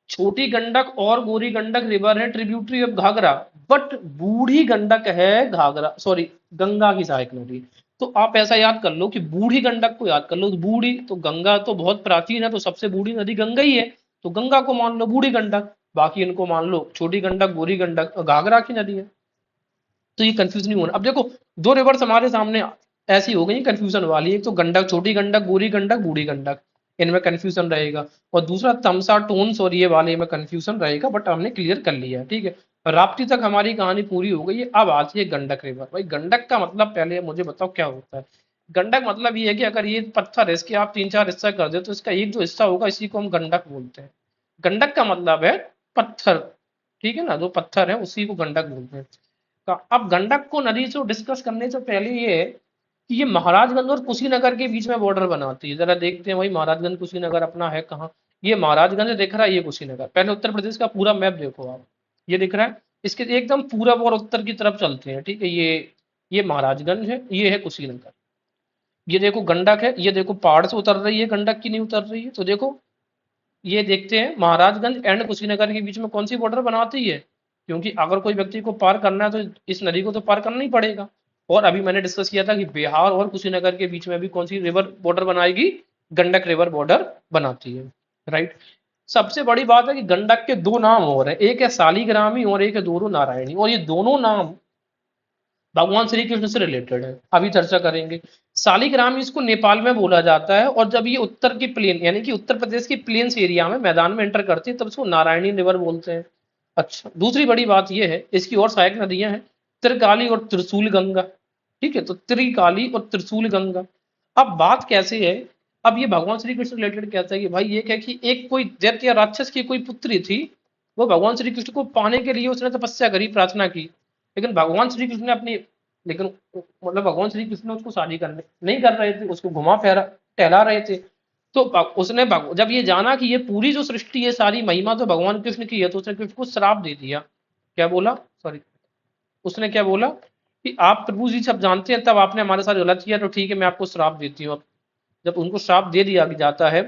छोटी गंडक और गोरी गंडक रिवर है ट्रिब्यूटरी ऑफ घाघरा, बट बूढ़ी गंडक है घाघरा, सॉरी, गंगा की सहायक नदी। तो आप ऐसा याद कर लो कि बूढ़ी गंडक को याद कर लो, तो बूढ़ी तो गंगा तो बहुत प्राचीन है, तो सबसे बूढ़ी नदी गंगा ही है, तो गंगा को मान लो बूढ़ी गंडक, बाकी इनको मान लो छोटी गंडक, गोरी गंडक, घाघरा की नदी है। तो ये कंफ्यूज नहीं होना। अब देखो, दो रिवर्स हमारे सामने ऐसी हो गई कंफ्यूजन वाली, एक तो गंडक, छोटी गंडक, गोरी गंडक, बूढ़ी गंडक, इनमें कंफ्यूजन रहेगा। और दूसरा तमसा, टोन्स और ये वाले में कंफ्यूजन रहेगा, बट हमने क्लियर कर लिया है, ठीक है। राप्ती तक हमारी कहानी पूरी हो गई है। अब आती है गंडक रिवर। भाई गंडक का मतलब पहले मुझे बताओ क्या होता है। गंडक मतलब ये है कि अगर ये पत्थर है, इसके आप तीन चार हिस्सा कर दे, तो इसका एक जो हिस्सा होगा इसी को हम गंडक बोलते हैं। गंडक का मतलब है पत्थर, ठीक है ना, जो पत्थर है उसी को गंडक बोलते हैं। अब गंडक को नदी से डिस्कस करने से पहले ये है कि ये महाराजगंज और कुशीनगर के बीच में बॉर्डर बनाती है। जरा देखते हैं भाई महाराजगंज कुशीनगर अपना है कहाँ। ये महाराजगंज दिख रहा है, ये कुशीनगर। पहले उत्तर प्रदेश का पूरा मैप देखो आप, ये दिख रहा है, इसके एकदम पूरब और उत्तर की तरफ चलते हैं, ठीक है। ये महाराजगंज है, ये है कुशीनगर। ये देखो गंडक है, ये देखो पहाड़ से उतर रही है गंडक की नहीं उतर रही है, तो देखो ये देखते हैं महाराजगंज एंड कुशीनगर के बीच में कौन सी बॉर्डर बनाती है। क्योंकि अगर कोई व्यक्ति को पार करना है तो इस नदी को तो पार करना ही पड़ेगा। और अभी मैंने डिस्कस किया था कि बिहार और कुशीनगर के बीच में भी कौन सी रिवर बॉर्डर बनाएगी, गंडक रिवर बॉर्डर बनाती है, राइट। सबसे बड़ी बात है कि गंडक के दो नाम और है, एक है सालीग्रामी और एक है दोनों नारायणी, और ये दोनों नाम भगवान श्री कृष्ण से रिलेटेड है, अभी चर्चा करेंगे। शालिग्राम इसको नेपाल में बोला जाता है, और जब ये उत्तर की प्लेन यानी कि उत्तर प्रदेश की प्लेन्स एरिया में मैदान में एंटर करती है तब इसको नारायणी रिवर बोलते हैं। अच्छा, दूसरी बड़ी बात यह है इसकी और सहायक नदियां हैं, त्रिकाली और त्रिशूल गंगा, ठीक है। तो त्रिकाली और त्रिशूल गंगा। अब बात कैसे है, अब ये भगवान श्री कृष्ण रिलेटेड कहता है कि भाई ये क्या कि एक कोई दैत्य या राक्षस की कोई पुत्री थी, वो भगवान श्री कृष्ण को पाने के लिए उसने तपस्या करी, प्रार्थना की। लेकिन भगवान श्री कृष्ण ने अपनी, लेकिन मतलब भगवान श्री कृष्ण उसको शादी करने नहीं कर रहे थे, उसको घुमा फिरा टहला रहे थे। तो उसने जब ये जाना कि ये पूरी जो सृष्टि है सारी महिमा तो भगवान कृष्ण की है, तो उसने कृष्ण को श्राप दे दिया। क्या बोला, सॉरी, उसने क्या बोला कि आप प्रभु जी सब जानते हैं, तब आपने हमारे साथ गलत किया, तो ठीक है मैं आपको श्राप देती हूँ। जब उनको श्राप दे दिया जाता है,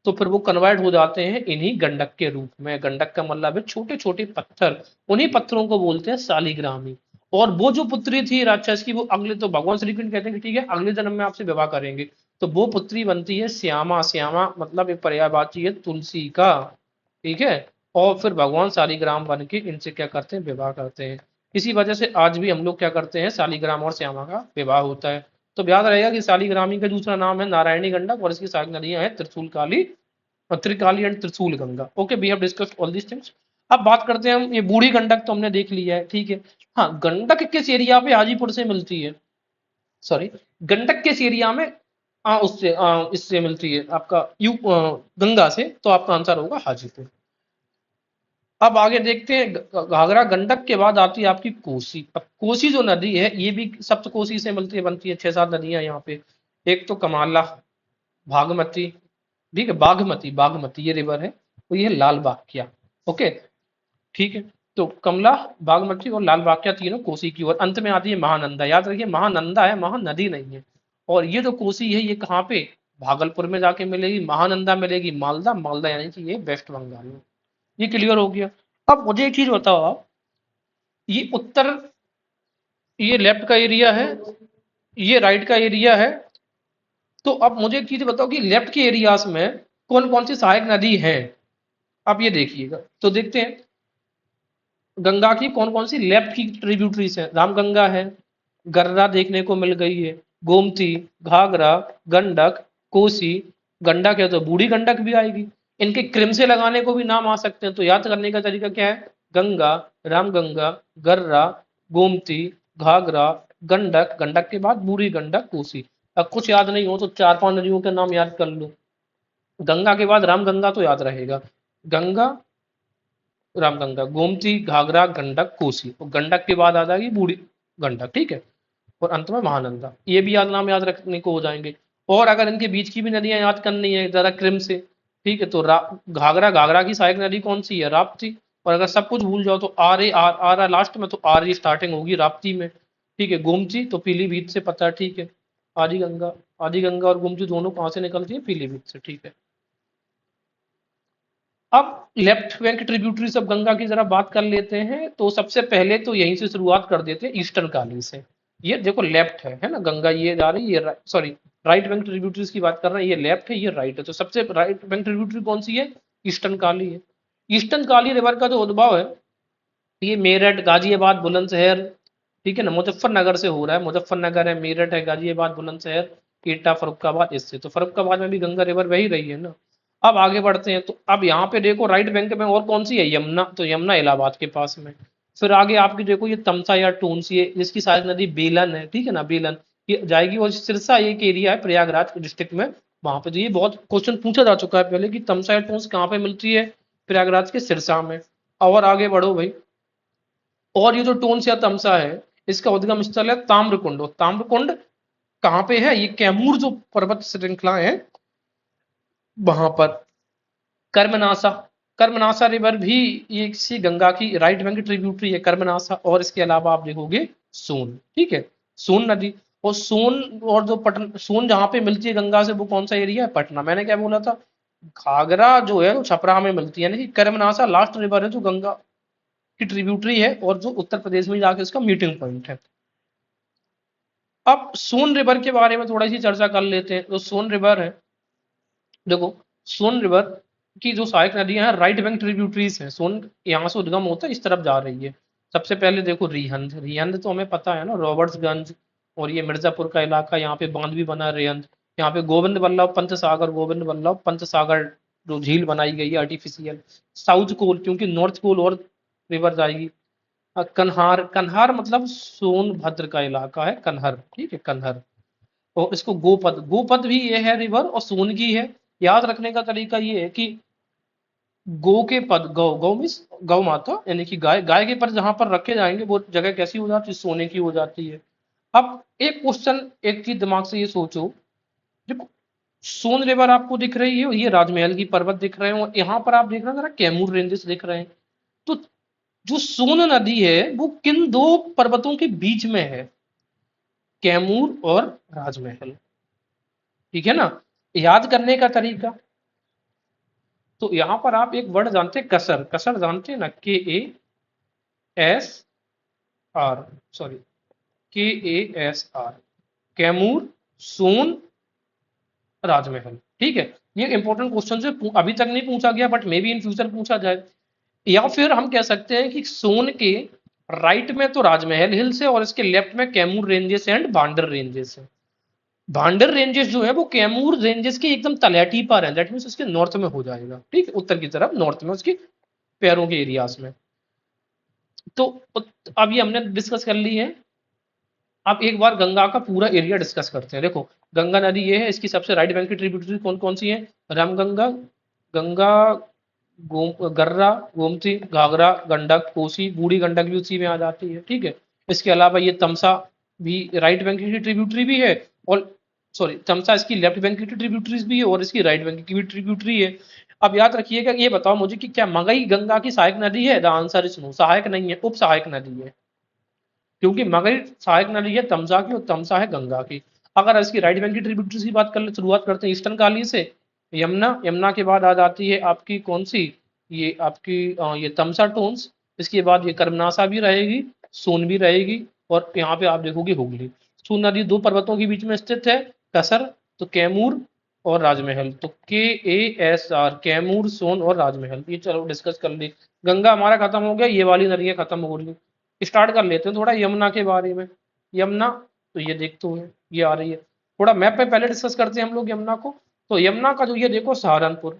तो फिर वो कन्वर्ट हो जाते हैं इन्हीं गंडक के रूप में। गंडक का मतलब है छोटे छोटे पत्थर, उन्हीं पत्थरों को बोलते हैं शालिग्रामी। और वो जो पुत्री थी राक्षस की, वो अगले, तो भगवान श्री कृष्ण कहते हैं कि ठीक है अगले जन्म में आपसे विवाह करेंगे। तो वो पुत्री बनती है श्यामा। श्यामा मतलब एक पर्यायवाची है तुलसी का, ठीक है। और फिर भगवान शालिग्राम बन के इनसे क्या करते हैं, विवाह करते हैं। इसी वजह से आज भी हम लोग क्या करते हैं, शालिग्राम और श्यामा का विवाह होता है। तो याद रहेगा कि शालिग्रामी का दूसरा नाम है नारायणी गंडक, और इसकी सहायक नदियां हैं त्रिशूल काली, Trikali and Trishul Ganga. Okay, we have discussed all this things. अब बात करते हैं हम, ये बूढ़ी गंडक तो हमने देख लिया है, ठीक है। हाँ, गंडक किस एरिया पे हाजीपुर से मिलती है, सॉरी, गंडक किस एरिया में उससे इससे मिलती है आपका गंगा से, तो आपका आंसर होगा हाजीपुर। अब आगे देखते हैं, घाघरा गंडक के बाद आती है आपकी कोसी। अब कोसी जो नदी है ये भी सप्त कोसी से मिलती है, बनती है, छह सात नदियां यहाँ पे। एक तो कमाला, भागमती, ठीक है, बागमती, बागमती ये रिवर है, तो ये लाल बाकिया। ओके, ठीक है। तो कमला, बागमती और लाल बाकिया तीनों कोसी की ओर। अंत में आती है महानंदा। याद रखिए महानंदा है, महानदी नहीं है। और ये जो कोसी है ये कहाँ पे, भागलपुर में जाके मिलेगी। महानंदा मिलेगी मालदा, मालदा यानी कि ये वेस्ट बंगाल में। ये क्लियर हो गया। अब मुझे एक चीज बताओ आप, ये उत्तर, ये लेफ्ट का एरिया है, ये राइट का एरिया है, तो अब मुझे एक चीज बताओ कि लेफ्ट के एरियाज में कौन कौन सी सहायक नदी है। आप ये देखिएगा, तो देखते हैं गंगा की कौन कौन सी लेफ्ट की ट्रिब्यूटरीज है। रामगंगा है, गर्रा देखने को मिल गई है, गोमती, घाघरा, गंडक, कोसी, गंडक है तो बूढ़ी गंडक भी आएगी। इनके क्रिम से लगाने को भी नाम आ सकते हैं, तो याद करने का तरीका क्या है, गंगा, रामगंगा, गर्रा, गोमती, घाघरा, गंडक, गंडक के बाद बूढ़ी गंडक, कोसी। अब कुछ याद नहीं हो तो 4-5 नदियों के नाम याद कर लो। गंगा के बाद रामगंगा तो याद रहेगा, गंगा, रामगंगा, गोमती, घाघरा, गंडक, कोसी, और गंडक के बाद आ जाएगी बूढ़ी गंडक, ठीक है। और अंत में महानंदा। ये भी याद नाम याद रखने को हो जाएंगे। और अगर इनके बीच की भी नदियां याद करनी है जरा क्रिम से, ठीक है, तो घाघरा, घाघरा की सहायक नदी कौन सी है, राप्ती। और अगर सब कुछ भूल जाओ तो आर ए आर लास्ट में, तो आर स्टार्टिंग होगी राप्ती में, ठीक है। गोमती तो पीलीभीत से पता है, ठीक है। आदि गंगा, आदि गंगा और गोमती दोनों कहाँ से निकलती है, पीलीभीत से, ठीक है। अब लेफ्ट बैंक ट्रिब्यूटरी सब गंगा की जरा बात कर लेते हैं। तो सबसे पहले तो यहीं से शुरुआत कर देते हैं, ईस्टर्न काली से। ये देखो लेफ्ट है ना, गंगा ये जा रही है, सॉरी राइट बैंक ट्रिब्यूटरीज की बात कर रहे हैं, ये लेफ्ट है, ये राइट है। तो सबसे राइट बैंक ट्रिब्यूटरी कौन सी है, ईस्टर्न काली है। ईस्टर्न काली रिवर का जो उद्भव है, ये मेरठ, गाजियाबाद, बुलंदशहर, ठीक है ना, मुजफ्फरनगर से हो रहा है। मुजफ्फरनगर है, मेरठ है, गाजियाबाद, बुलंदशहर, एटा, फर्रुखाबाद, इससे। तो फर्रुखाबाद में भी गंगा रिवर वही रही है ना। अब आगे बढ़ते हैं, तो अब यहाँ पे देखो राइट बैंक में और कौन सी है, यमुना। तो यमुना इलाहाबाद के पास में। फिर आगे आपकी देखो ये तमसा या टूंस, ये जिसकी सहायक नदी बेलन है, ठीक है ना, बेलन ये जाएगी। और सिरसा एक एरिया है प्रयागराज डिस्ट्रिक्ट में, वहां पे। तो ये बहुत क्वेश्चन पूछा जा चुका है पहले कि तमसा या टूंस कहाँ पे मिलती है, प्रयागराज के सिरसा में। और आगे बढ़ो भाई, और ये जो टोन्स या तमसा है, इसका उद्गम स्थल है ताम्रकुंड। और ताम्रकुंड कहाँ पे है, ये कैमूर जो पर्वत श्रृंखला है वहां पर। कर्मनासा, कर्मनासा रिवर भी ये किसी गंगा की राइट बैंक ट्रिब्यूटरी है, कर्मनासा। और इसके अलावा आप देखोगे सोन, ठीक है, सोन नदी। और सोन, और जो पटन, सोन जहां पे मिलती है गंगा से वो कौन सा एरिया है, पटना। मैंने क्या बोला था, घाघरा जो है वो छपरा में मिलती है, यानी कि कर्मनासा लास्ट रिवर है जो गंगा की ट्रिब्यूटरी है, और जो उत्तर प्रदेश में जाके इसका मीटिंग पॉइंट है। अब सोन रिवर के बारे में थोड़ी सी चर्चा कर लेते हैं। तो सोन रिवर है, देखो सोन रिवर की जो सहायक नदियां हैं राइट बैंक ट्रिब्यूटरीज हैं। सोन यहाँ से उद्गम होता है, इस तरफ जा रही है। सबसे पहले देखो रिहंद, रिहंद तो हमें पता है ना, रॉबर्ट्सगंज और ये मिर्जापुर का इलाका, यहाँ पे बांध भी बना है रिहंद। यहाँ पे गोविंद बल्लभ पंत सागर, गोविंद बल्लभ पंत सागर जो झील बनाई गई है आर्टिफिशियल। साउथ कोल, क्योंकि नॉर्थ कोल और रिवर जाएगी। कन्हार, कन्हार मतलब सोनभद्र का इलाका है कन्हर, ठीक है, कन्हर। और इसको गोपद, गोपद भी ये है रिवर और सोन की है। याद रखने का तरीका ये है कि गो के पद, गौ, गौ मीन्स गौ माता, यानी कि गाय, गाय के पद जहां पर रखे जाएंगे वो जगह कैसी हो जाती है, सोने की हो जाती है। अब एक क्वेश्चन, एक चीज दिमाग से ये सोचो, देखो सोन रिवर आपको दिख रही है, ये राजमहल की पर्वत दिख रहे हैं, और यहाँ पर आप देख रहे हैं जरा कैमूर रेंजेस दिख रहे हैं। तो जो सोन नदी है वो किन दो पर्वतों के बीच में है, कैमूर और राजमहल, ठीक है ना। याद करने का तरीका, तो यहां पर आप एक वर्ड जानते हैं कसर, कसर जानते हैं ना, KASR, सॉरी KASR, कैमूर, सोन, राजमहल, ठीक है। ये इंपॉर्टेंट क्वेश्चन से अभी तक नहीं पूछा गया, but may be in future पूछा जाए। या फिर हम कह सकते हैं कि सोन के राइट में तो राजमहल हिल्स है, और इसके लेफ्ट में कैमूर रेंजेस एंड भांडर रेंजेस है। भांडर रेंजेस जो है वो कैमूर रेंजेस के एकदम तलहटी पर है, दैट मीन्स उसके नॉर्थ में हो जाएगा, ठीक है, उत्तर की तरफ नॉर्थ में, उसकी पैरों के एरियाज में। तो अब ये हमने डिस्कस कर ली है। अब एक बार गंगा का पूरा एरिया डिस्कस करते हैं। देखो गंगा नदी ये है, इसकी सबसे राइट बैंक की ट्रिब्यूटरी कौन कौन सी है, रामगंगा, गंगा, गर्रा, गोमती, घाघरा, गंडक, कोसी, बूढ़ी गंडक भी उसी में आ जाती है, ठीक है। इसके अलावा ये तमसा भी राइट बैंक की ट्रिब्यूटरी भी है, और सॉरी तमसा इसकी लेफ्ट बैंक की ट्रिब्यूटरीज भी है, और इसकी राइट बैंक की भी ट्रिब्यूटरी है। अब याद रखिएगा, ये बताओ मुझे कि क्या मगई गंगा की सहायक नदी है, द आंसर इज नो, सहायक नहीं है, उप सहायक नदी है। क्योंकि मगई सहायक नदी है तमसा की, और तमसा है गंगा की। अगर इसकी राइट बैंक की ट्रिब्यूटरीज की बात कर ले, शुरुआत करते हैं ईस्टर्न काली से। यमुना, यमुना के बाद आ जाती है आपकी कौन सी, ये आपकी ये तमसा टोन्स। इसके बाद ये कर्मनासा भी रहेगी, सोन भी रहेगी, और यहाँ पे आप देखोगे हुगली। सोन नदी दो पर्वतों के बीच में स्थित है, कसर। तो कैमूर और राजमहल, तो KASR, कैमूर, सोन और राजमहल, ये चलो डिस्कस कर ली। गंगा हमारा खत्म हो गया, ये वाली नदियां खत्म हो गई। स्टार्ट कर लेते हैं थोड़ा यमुना के बारे में। यमुना, तो ये देखते हुए ये आ रही है, थोड़ा मैप पे पहले डिस्कस करते हैं हम लोग यमुना को। तो यमुना का जो ये देखो सहारनपुर,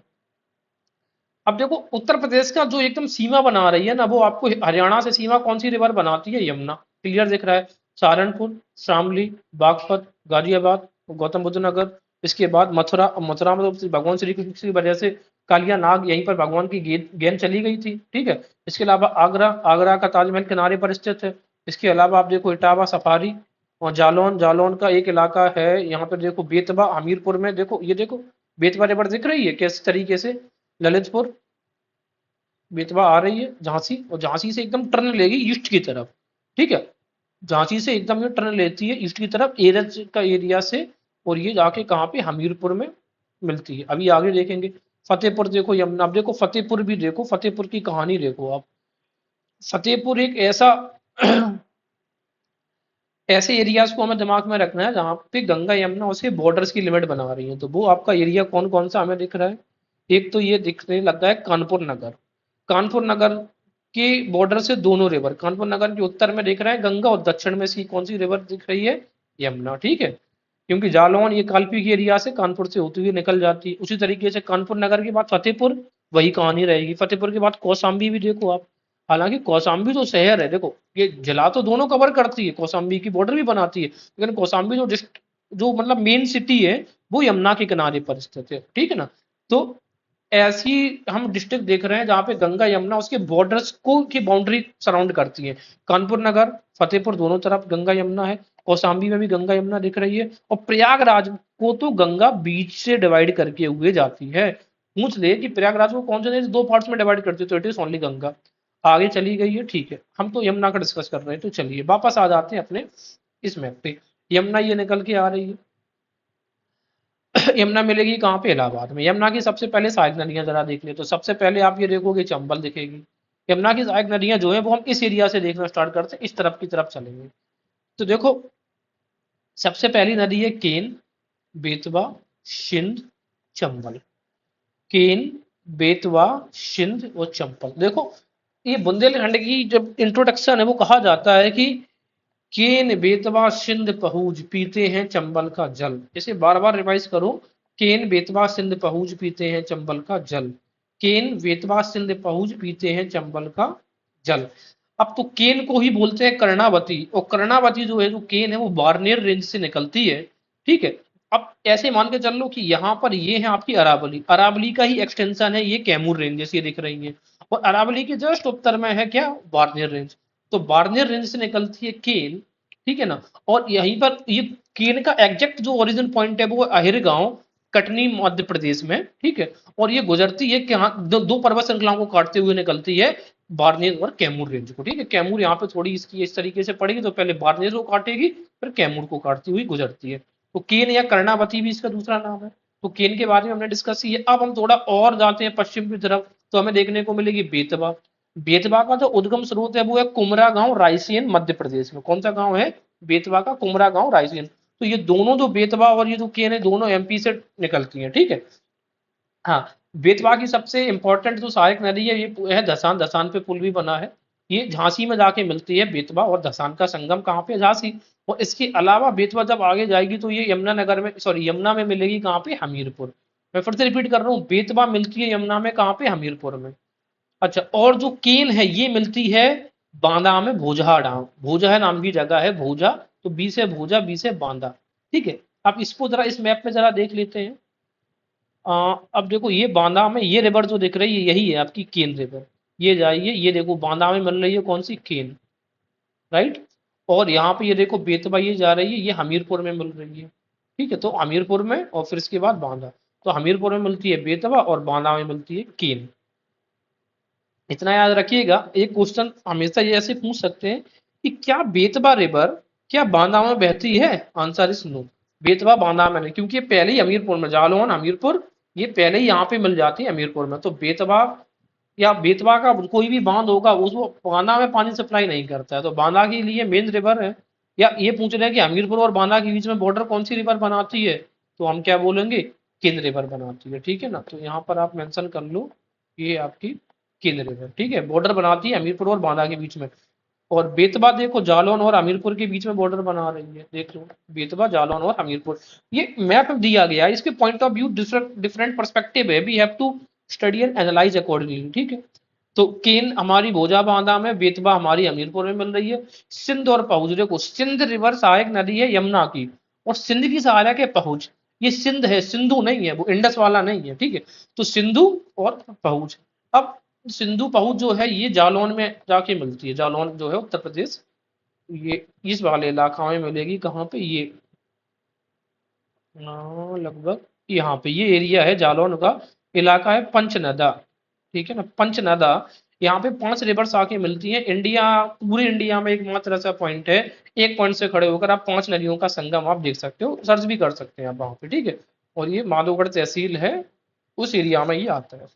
अब देखो उत्तर प्रदेश का जो एकदम सीमा बना रही है ना, वो आपको हरियाणा से सीमा कौन सी रिवर बनाती है? यमुना। क्लियर दिख रहा है? सहारनपुर, शामली, बागपत, गाजियाबाद, गौतम बुद्ध नगर, इसके बाद मथुरा। मथुरा में तो भगवान श्री कृष्ण की वजह से कालिया नाग, यहीं पर भगवान की गेंद चली गई थी, ठीक है। इसके अलावा आगरा, आगरा का ताजमहल किनारे पर स्थित है। इसके अलावा आप देखो इटावा, सफारी, और जालौन, जालौन का एक इलाका है यहाँ पर देखो, बेतवा हमीरपुर में, देखो ये देखो बेतवा रिवर दिख रही है किस तरीके से, ललितपुर, बेतवा आ रही है झांसी, और झांसी से एकदम टर्न लेगी ईस्ट की तरफ, ठीक है। झांसी से एकदम ये टर्न लेती है ईस्ट की तरफ, एरज का एरिया से, और ये जाके कहाँ पे, हमीरपुर में मिलती है। अभी आगे देखेंगे फतेहपुर, देखो यमुना। अब देखो फतेहपुर भी देखो, फतेहपुर की कहानी देखो आप। फतेहपुर एक ऐसा ऐसे एरियाज को हमें दिमाग में रखना है जहाँ पे गंगा यमुना उसके बॉर्डर्स की लिमिट बना रही है। तो वो आपका एरिया कौन कौन सा हमें दिख रहा है? एक तो ये दिखने लगता है कानपुर नगर। कानपुर नगर के बॉर्डर से दोनों रिवर, कानपुर नगर के उत्तर में दिख रहा है गंगा, और दक्षिण में सी कौन सी रिवर दिख रही है? यमुना, ठीक है। क्योंकि जालौन ये कालपी के एरिया से कानपुर से होती हुई निकल जाती है। उसी तरीके से कानपुर नगर के बाद फतेहपुर, वही कहानी रहेगी। फतेहपुर के बाद कौशाम्बी भी देखो आप, हालांकि कौशाम्बी जो शहर है देखो, ये जिला तो दोनों कवर करती है, कौशाम्बी की बॉर्डर भी बनाती है, लेकिन कौशाम्बी जो जो मतलब मेन सिटी है वो यमुना के किनारे पर स्थित है, ठीक है ना। तो ऐसी हम डिस्ट्रिक्ट देख रहे हैं जहां पे गंगा यमुना उसके बॉर्डर्स को की बाउंड्री सराउंड करती है। कानपुर नगर, फतेहपुर, दोनों तरफ गंगा यमुना है। कौशाम्बी में भी गंगा यमुना दिख रही है, और प्रयागराज को तो गंगा बीच से डिवाइड करके हुए जाती है। पूछ ले कि प्रयागराज को कौन से दो पार्ट्स में डिवाइड करती है, तो इट इज ओनली गंगा। आगे चली गई है, ठीक है। हम तो यमुना का डिस्कस कर रहे हैं, तो चलिए वापस आ जाते हैं अपने इस मैप पे। यमुना ये निकल के आ रही है। यमुना मिलेगी कहाँ पे? इलाहाबाद में। यमुना की सबसे पहले सहायक नदियां जरा देख ले, तो सबसे पहले आप ये देखोगे चंबल दिखेगी। यमुना की सहायक नदियां जो है वो हम इस एरिया से देखना स्टार्ट करते हैं, इस तरफ की तरफ चलेंगे। तो देखो सबसे पहली नदी है केन, बेतवा, सिंध, चंबल। केन, बेतवा, सिंध और चंबल। देखो ये बुंदेलखंड की जब इंट्रोडक्शन है वो कहा जाता है कि केन, बेतवा, सिंध, पहुज पीते हैं चंबल का जल। इसे बार बार रिवाइज करो, केन, बेतवा, सिंध, पहुज पीते हैं चंबल का जल। केन, बेतवा, सिंध, पहुज पीते हैं चंबल का जल। अब तो केन को ही बोलते हैं कर्णावती, और कर्णावती जो है, जो केन है, वो बार्नेर रेंज से निकलती है, ठीक है। अब ऐसे मान के चल लो कि यहाँ पर ये है आपकी अरावली, अरावली का ही एक्सटेंशन है ये कैमूर रेंजेस, ये दिख रही है। और अरावली के जस्ट उत्तर में है क्या? बार्नेर रेंज। तो बार्नेर रेंज से निकलती है केन, ठीक है ना। और यहीं पर ये केन का एग्जैक्ट जो ओरिजिन पॉइंट है वो अहिर गांव, कटनी, मध्य प्रदेश में, ठीक है। और ये गुजरती है कि हाँ, दो पर्वत श्रृंखलाओं को काटते हुए निकलती है बार्नेर और कैमूर रेंज को, ठीक है। कैमूर यहाँ पे थोड़ी इसकी इस तरीके से पड़ेगी, तो पहले बार्नेर को काटेगी, फिर कैमूर को काटती हुई गुजरती है। तो केन या कर्णावती भी इसका दूसरा नाम है। तो केन के बारे में हमने डिस्कस किया। अब हम थोड़ा और जाते हैं पश्चिम की तरफ, तो हमें देखने को मिलेगी बेतवा। बेतवा का जो उद्गम स्रोत है वो है कुमरा गांव, रायसेन, मध्य प्रदेश में। कौन सा गांव है? बेतवा का कुमरा गांव, रायसेन। तो ये दोनों जो बेतवा और ये जो केन है, दोनों एमपी से निकलती हैं, ठीक है। हाँ, बेतवा की सबसे इंपॉर्टेंट जो सहायक नदी है ये है धसान। धसान पे पुल भी बना है। ये झांसी में जाके मिलती है बेतवा, और धसान का संगम कहाँ पे? झांसी। और इसके अलावा बेतवा जब आगे जाएगी तो ये यमुना नगर में, सॉरी यमुना में मिलेगी कहाँ पे? हमीरपुर। मैं फिर से रिपीट कर रहा हूँ, बेतवा मिलती है यमुना में कहाँ पे? हमीरपुर में। अच्छा, और जो केन है ये मिलती है बांदा में, भोजहा डाम, भोजहा नाम की जगह है, भोजा। तो बी से भोजा, बी से बांदा, ठीक है। अब इसको जरा इस मैप में जरा देख लेते हैं। अब देखो ये बांदा में ये रिवर जो दिख रही है यही है आपकी केन रिवर। ये जाइए, ये देखो बांदा में मिल रही है कौन सी? केन, राइट। और यहाँ पे ये देखो बेतवा ये जा रही है, ये हमीरपुर में मिल रही है, ठीक है। तो हमीरपुर में और फिर इसके बाद बांदा। तो हमीरपुर में मिलती है बेतवा और बांदा में मिलती है केन। इतना याद रखिएगा। एक क्वेश्चन हमेशा ये ऐसे पूछ सकते हैं कि क्या बेतवा रिवर क्या बांदा में बहती है? Answer is no. Betwa Banda में नहीं, क्योंकि ये पहले ही हमीरपुर में, जालौन हमीरपुर, ये पहले ही यहाँ पे मिल जाती है हमीरपुर में। तो बेतवा या बेतवा का कोई भी बांध होगा उसको बांदा में पानी सप्लाई नहीं करता है। तो बांदा के लिए मेन रिवर है। या ये पूछ रहे हैं कि हमीरपुर और बांदा के बीच में बॉर्डर कौन सी रिवर बनाती है? तो हम क्या बोलेंगे, किन रिवर बनाती है, ठीक है ना। तो यहाँ पर आप मेंशन कर लो, ये आपकी किन रिवर, ठीक है, बॉर्डर बनाती है हमीरपुर और बांदा के बीच में। और बेतवा देखो जालौन और हमीरपुर के बीच में बॉर्डर बना रही है, देख लो बेतवा जालौन और हमीरपुर, ये मैप दिया गया है, इसके point of view different perspective है, we have to study and analyse accordingly, ठीक है। तो केन हमारी भोजा बांदा में, बेतवा हमारी हमीरपुर में मिल रही है। सिंध और पहुज, देखो सिंध रिवर सहायक नदी है यमुना की, और सिंध की सहायक है पहुज, ये सिंध है, सिंधु नहीं है, वो इंडस वाला नहीं है, ठीक है। तो सिंधु और पहुज, अब सिंधु पहुज जो है ये जालौन में जाके मिलती है, जालौन जो है उत्तर प्रदेश, ये इस वाले इलाका में मिलेगी, कहाँ पे, ये लगभग यहाँ पे, ये एरिया है जालौन का, इलाका है पंचनदा, ठीक है ना, पंचनदा। यहाँ पे 5 रिवर्स आके मिलती हैं, इंडिया, पूरे इंडिया में एकमात्र ऐसा पॉइंट है, एक पॉइंट से खड़े होकर आप 5 नदियों का संगम आप देख सकते हो, सर्च भी कर सकते हैं आप वहां पे, ठीक है। और ये माधोगढ़ तहसील है, उस एरिया में ये आता है।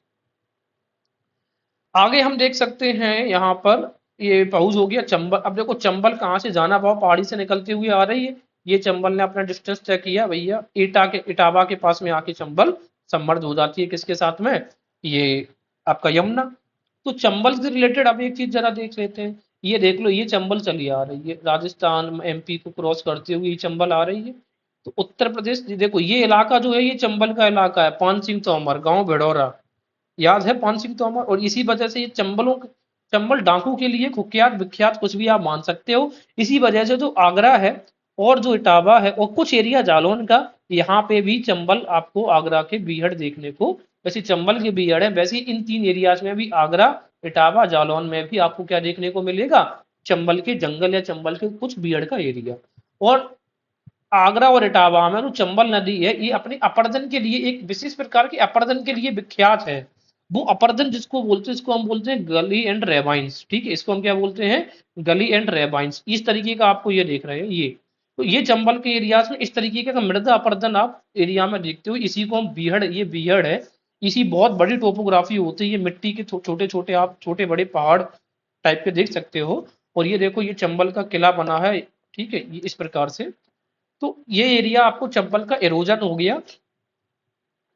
आगे हम देख सकते हैं यहाँ पर, ये पहुंच हो गया चंबल। अब देखो चंबल कहाँ से, जाना पाओ पहाड़ी से निकलते हुए आ रही है, ये चंबल ने अपना डिस्टेंस तय किया भैया, इटावा के पास में आके चंबल सबमर्ज हो जाती है, किसके साथ में, ये आपका यमुना। तो चंबल से रिलेटेड अब एक चीज जरा देख लेते हैं, ये देख लो, ये चंबल चली आ रही है, राजस्थान एमपी को क्रॉस करते हुए ये चंबल आ रही है। तो उत्तर प्रदेश, देखो ये इलाका जो है ये चंबल का इलाका है, पान सिंह तोमर गांव भिडौरा, याद है पान सिंह तोमर, और इसी वजह से ये चंबल डाकू के लिए कुख्यात विख्यात कुछ भी आप मान सकते हो। इसी वजह से जो आगरा है और जो इटावा है और कुछ एरिया जालौन का, यहाँ पे भी चंबल आपको आगरा के बीहड़ देखने को, वैसे चंबल के बीहड़ है, वैसे इन 3 एरियाज में भी आगरा इटावा जालौन में भी आपको क्या देखने को मिलेगा, चंबल के जंगल या चंबल के कुछ बीहड़ का एरिया। और आगरा और इटावा में जो चंबल नदी है ये अपने अपर्दन के लिए, एक विशेष प्रकार के अपर्दन के लिए विख्यात है। वो अपर्दन जिसको बोलते हैं, इसको हम बोलते हैं गली एंड रेबाइंस, ठीक है, इसको हम क्या बोलते हैं, गली एंड रेबाइंस, इस तरीके का आपको ये देख रहे हैं ये। तो ये चंबल के एरियाज में इस तरीके का मृदा अपर्दन आप एरिया में देखते हो, इसी को हम बीहड़, ये बीहड़ है, इसी बहुत बड़ी टोपोग्राफी होती है, ये मिट्टी के छोटे छोटे आप छोटे बड़े पहाड़ टाइप के देख सकते हो। और ये देखो ये चंबल का किला बना है, ठीक है, ये इस प्रकार से। तो ये एरिया आपको चंबल का एरोजन हो गया,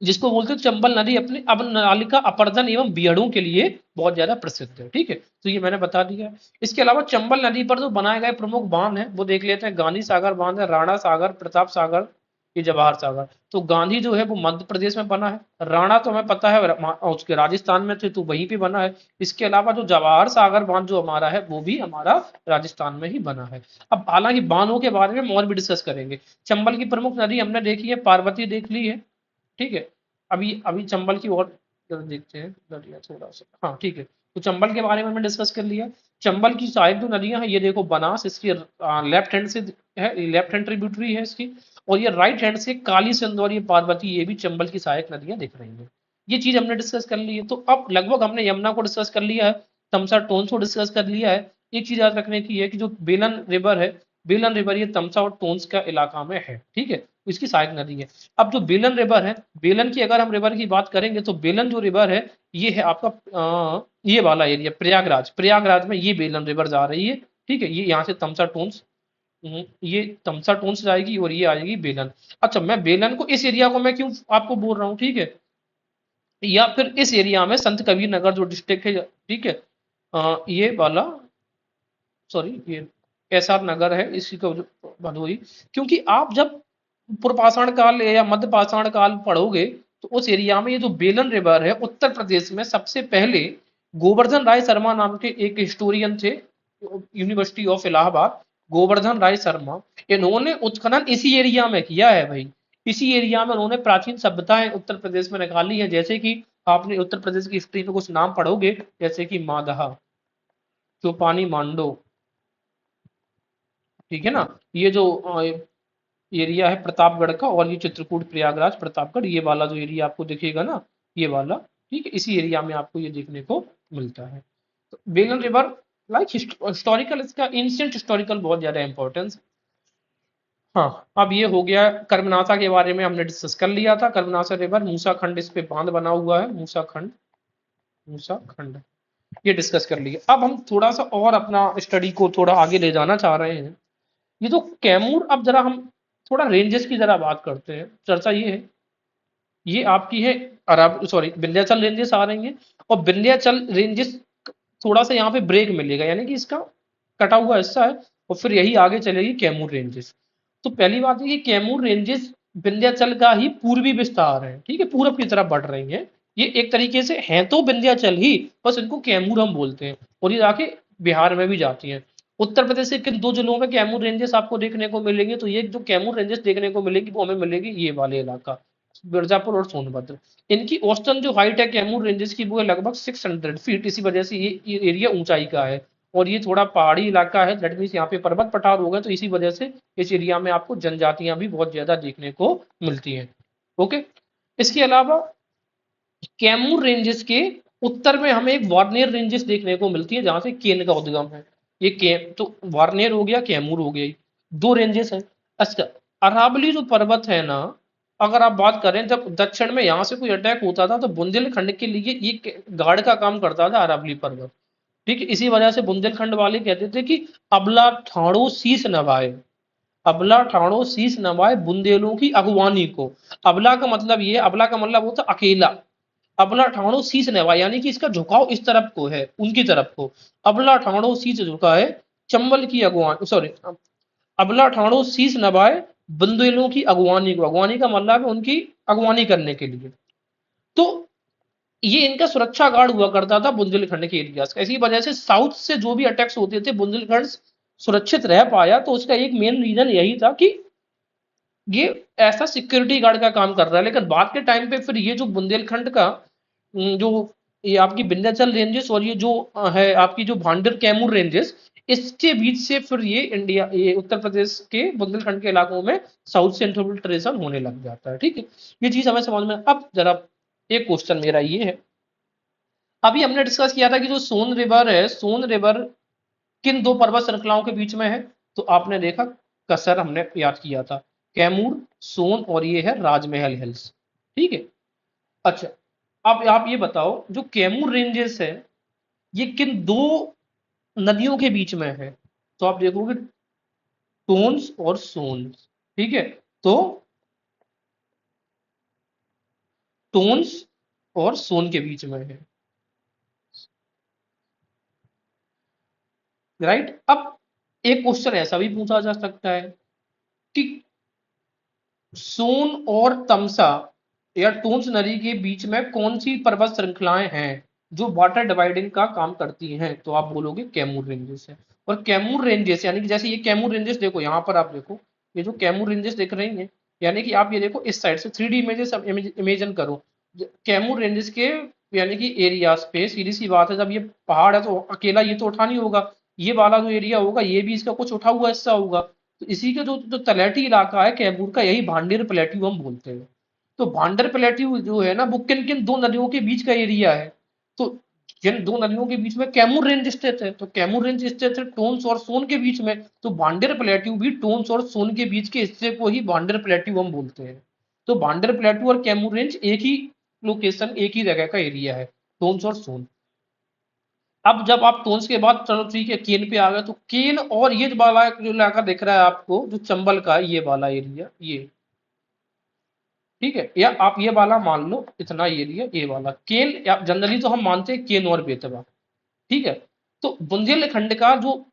जिसको बोलते हैं चंबल नदी अपने अब नालिका अपर्दन एवं बीहड़ों के लिए बहुत ज्यादा प्रसिद्ध है, ठीक है। तो ये मैंने बता दिया। इसके अलावा चंबल नदी पर जो बनाए गए प्रमुख बांध हैं वो देख लेते हैं, गांधी सागर बांध है, राणा सागर, प्रताप सागर, ये जवाहर सागर। तो गांधी जो है वो मध्य प्रदेश में बना है, राणा तो हमें पता है उसके राजस्थान में थे तो वहीं पे बना है। इसके अलावा जो जवाहर सागर बांध जो हमारा है वो भी हमारा राजस्थान में ही बना है। अब हालांकि बांधों के बारे में हम और भी डिस्कस करेंगे। चंबल की प्रमुख नदी हमने देखी है, पार्वती देख ली है, ठीक है। अभी अभी चंबल की और देखते हैं नदियाँ थोड़ा सा, हाँ ठीक है। तो चंबल के बारे में हमने डिस्कस कर लिया। चंबल की सहायक जो नदियां हैं ये देखो, बनास इसकी लेफ्ट हैंड से है, लेफ्ट हैंड ट्रिब्यूटरी है इसकी, और ये राइट हैंड से काली सिंध और ये पार्वती, ये भी चंबल की सहायक नदियां दिख रही हैं। ये चीज हमने डिस्कस कर ली है। तो अब लगभग हमने यमुना को डिस्कस कर लिया है, तमसा टोन्स को डिस्कस कर लिया है। एक चीज याद रखने की है कि जो बेलन रिवर है, बेलन रिवर ये तमसा और टोन्स का इलाका में है, ठीक है, इसकी सहायक नदी है। अब जो बेलन रिवर है, बेलन की अगर हम रिवर की बात करेंगे तो बेलन जो रिवर है ये है आपका ये वाला एरिया, प्रयागराज, प्रयागराज में ये बेलन रिवर जा रही है, ठीक है। ये यहाँ से तमसा टोन्स, ये तमसा टोन्स जाएगी और ये आएगी बेलन। अच्छा, मैं बेलन को इस एरिया को मैं क्यों आपको बोल रहा हूँ, ठीक है, या फिर इस एरिया में संत कबीर नगर जो डिस्ट्रिक्ट है, ठीक है, ये वाला, सॉरी ये एसआर नगर है, इसी को भदोही, क्योंकि आप जब पूर्व पाषाण काल या मध्य पाषाण काल पढ़ोगे तो उस एरिया में ये जो बेलन रिवर है, उत्तर प्रदेश में सबसे पहले गोवर्धन राय शर्मा नाम के एक हिस्टोरियन थे, यूनिवर्सिटी ऑफ इलाहाबाद, गोवर्धन राय शर्मा, इन्होंने उत्खनन इसी एरिया में किया है भाई। इसी एरिया में उन्होंने प्राचीन सभ्यताएं उत्तर प्रदेश में निकाली है, जैसे कि आपने उत्तर प्रदेश की हिस्ट्री में कुछ नाम पढ़ोगे, जैसे कि मादहा, चौपानी मांडो, ठीक है ना, ये जो एरिया है प्रतापगढ़ का, और ये चित्रकूट प्रयागराज प्रतापगढ़, ये वाला जो एरिया आपको दिखेगा ना, ये वाला, ठीक है, इसी एरिया में आपको ये देखने को मिलता है। तो बेलन रिवर लाइक हिस्टोरिकल, इसका एंशिएंट हिस्टोरिकल बहुत ज्यादा इंपॉर्टेंस। हाँ, अब ये हो गया, कर्मनाशा के बारे में हमने डिस्कस कर लिया था, कर्मनाशा रिवर, मूसा खंड इस पे बांध बना हुआ है, मूसा खंड, मूसा खंड, ये डिस्कस कर लिया। अब हम थोड़ा सा और अपना स्टडी को थोड़ा आगे ले जाना चाह रहे हैं। ये तो कैमूर, अब जरा हम थोड़ा रेंजेस की जरा बात करते हैं। चर्चा ये है, ये आपकी है विंध्याचल रेंजेस आ रही हैं, और विंध्याचल रेंजेस थोड़ा सा यहाँ पे ब्रेक मिलेगा, यानी कि इसका कटा हुआ हिस्सा है, और फिर यही आगे चलेगी कैमूर रेंजेस। तो पहली बात है कि कैमूर रेंजेस विंध्याचल का ही पूर्वी विस्तार है, ठीक है, पूरब की तरफ बढ़ रही है। ये एक तरीके से हैं तो विंध्याचल ही, बस इनको कैमूर हम बोलते हैं, और ये जाके बिहार में भी जाती हैं। उत्तर प्रदेश के किन दो जिलों में कैमूर रेंजेस आपको देखने को मिलेंगे, तो ये जो कैमूर रेंजेस देखने को मिलेगी वो हमें मिलेगी ये वाले इलाका, मिर्जापुर और सोनभद्र। इनकी औसतन जो हाइट है कैमूर रेंजेस की वो है लगभग 600 फीट, इसी वजह से ये एरिया ऊंचाई का है, और ये थोड़ा पहाड़ी इलाका है, दैट मीन्स यहाँ पे पर्वत पठार हो गए, तो इसी वजह से इस एरिया में आपको जनजातियां भी बहुत ज्यादा देखने को मिलती हैं। ओके, इसके अलावा कैमूर रेंजेस के उत्तर में हमें एक वार्नियर रेंजेस देखने को मिलती है, जहां से केन का उद्गम है। ये तो वार्नियर हो गया, कैमूर हो गया, दो रेंजेस हैं। अच्छा, अरावली जो पर्वत है ना, अगर आप बात करें, जब दक्षिण में यहाँ से कोई अटैक होता था तो बुंदेलखंड के लिए ये गार्ड का काम करता था अरावली पर्वत, ठीक है। इसी वजह से बुंदेलखंड वाले कहते थे कि अबला ठाणो शीस नवाए, अबला ठाणो शीस नवाए बुंदेलों की अगवानी को। अबला का मतलब ये, अबला का मतलब होता अकेला, अबला ठाणो शीस नवाए यानी कि इसका झुकाव इस तरफ को है, उनकी तरफ को। अबला ठाणो शीस झुका है चंबल की अगवान, सॉरी, अबला ठाणो शीस नवाए बुंदेलों की अगवानी को, अगवानी का मतलब है उनकी अगवानी करने के लिए। तो ये इनका सुरक्षा गार्ड हुआ करता था बुंदेलखंड के एरियाज का। इसी वजह से साउथ से जो भी अटैक्स होते थे बुंदेलखंड सुरक्षित रह पाया, तो उसका एक मेन रीजन यही था कि ये ऐसा सिक्योरिटी गार्ड का काम कर रहा है। लेकिन बाद के टाइम पे फिर ये जो बुंदेलखंड का जो ये आपकी विंध्याचल रेंजेस और ये जो है आपकी जो भांडर कैमूर रेंजेस, इसके बीच से फिर ये उत्तर प्रदेश के बुंदेलखंड के इलाकों में साउथ से इंफिल्ट्रेशन होने लग जाता है, ठीक है। ये चीज हमें समझ में। अब जरा एक क्वेश्चन मेरा ये है, अभी हमने डिस्कस किया था कि जो सोन रिवर है, सोन रिवर किन दो पर्वत श्रृंखलाओं के बीच में है, तो आपने देखा कसर हमने याद किया था, कैमूर, सोन, और ये है राजमहल हिल्स, ठीक है। अच्छा, अब आप ये बताओ जो कैमूर रेंजेस है ये किन दो नदियों के बीच में है, तो आप देखोगे टोन्स और सोन, ठीक है। तो टोन्स और सोन के बीच में है, राइट। अब एक क्वेश्चन ऐसा भी पूछा जा सकता है कि सोन और तमसा या टोन्स नदी के बीच में कौन सी पर्वत श्रृंखलाएं हैं जो वाटर डिवाइडिंग का काम करती हैं, तो आप बोलोगे कैमूर रेंजेस है। और कैमूर रेंजेस यानी कि जैसे ये कैमूर रेंजेस देखो, यहाँ पर आप देखो ये जो कैमूर रेंजेस दिख रही हैं, यानी कि आप ये देखो इस साइड से 3D इमेजेस इमेजिन करो कैमूर रेंजेस के, यानी कि एरिया पे सीधी सी बात है, जब ये पहाड़ है तो अकेला ये तो उठा नहीं होगा, ये वाला जो एरिया होगा ये भी इसका कुछ उठा हुआ हिस्सा होगा। तो इसी के जो जो तलैटी इलाका है कैमूर का, यही भांडेर प्लेट्यू हम बोलते हैं। तो भांडर प्लेट्यू जो है ना, वो किन किन दो नदियों के बीच का एरिया है, तो जिन दो नदियों के बीच में कैमूर रेंज स्थित है, तो कैमूर रेंज स्थित है टोन्स और सोन के बीच में, तो भांडेर प्लेट्यू भी टोन्स और सोन के बीच के हिस्से को ही भांडेर प्लेट्यू हम बोलते हैं। तो भांडेर प्लेट्यू और कैमूर रेंज एक ही लोकेशन, एक ही जगह का एरिया है, टोन्स और सोन। अब जब आप टोन्स के बाद चलो ठीक है केन पे आ गए, तो केन और ये वाला जो इलाका दिख रहा है आपको जो चंबल का ये वाला एरिया, ये ठीक है, या आप ये वाला मान लो इतना एरिया, ये वाला केन, या जनरली तो हम मानते हैं केन और बेतवा, ठीक है। तो बुंदेलखंड का जो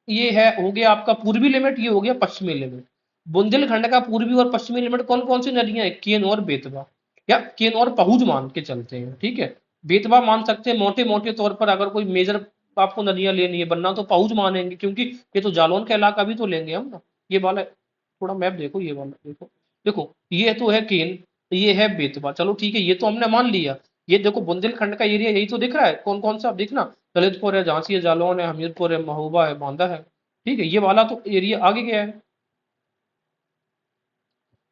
ये है हो गया आपका पूर्वी लिमिट, ये हो गया पश्चिमी लिमिट। बुंदेलखंड का पूर्वी और पश्चिमी लिमिट कौन कौन सी नदियां हैं, केन और बेतवा, या केन और पहुज मान के चलते हैं, ठीक है। बेतवा मान सकते हैं मोटे मोटे तौर पर, अगर कोई मेजर आपको नदियां लेनी है बनना तो पहुज मानेंगे, क्योंकि ये तो जालौन का इलाका भी तो लेंगे हम ना। ये वाला थोड़ा मैप देखो, ये वाला देखो, देखो ये तो है केन, ये है बेतवा, चलो ठीक है ये तो हमने मान लिया। ये देखो बुंदेलखंड का एरिया यही तो दिख रहा है, कौन कौन सा, आप देखना ललितपुर है, झांसी है, जालौन है, हमीरपुर है, महोबा है, बांदा है, ठीक है। ये वाला तो एरिया आगे गया है।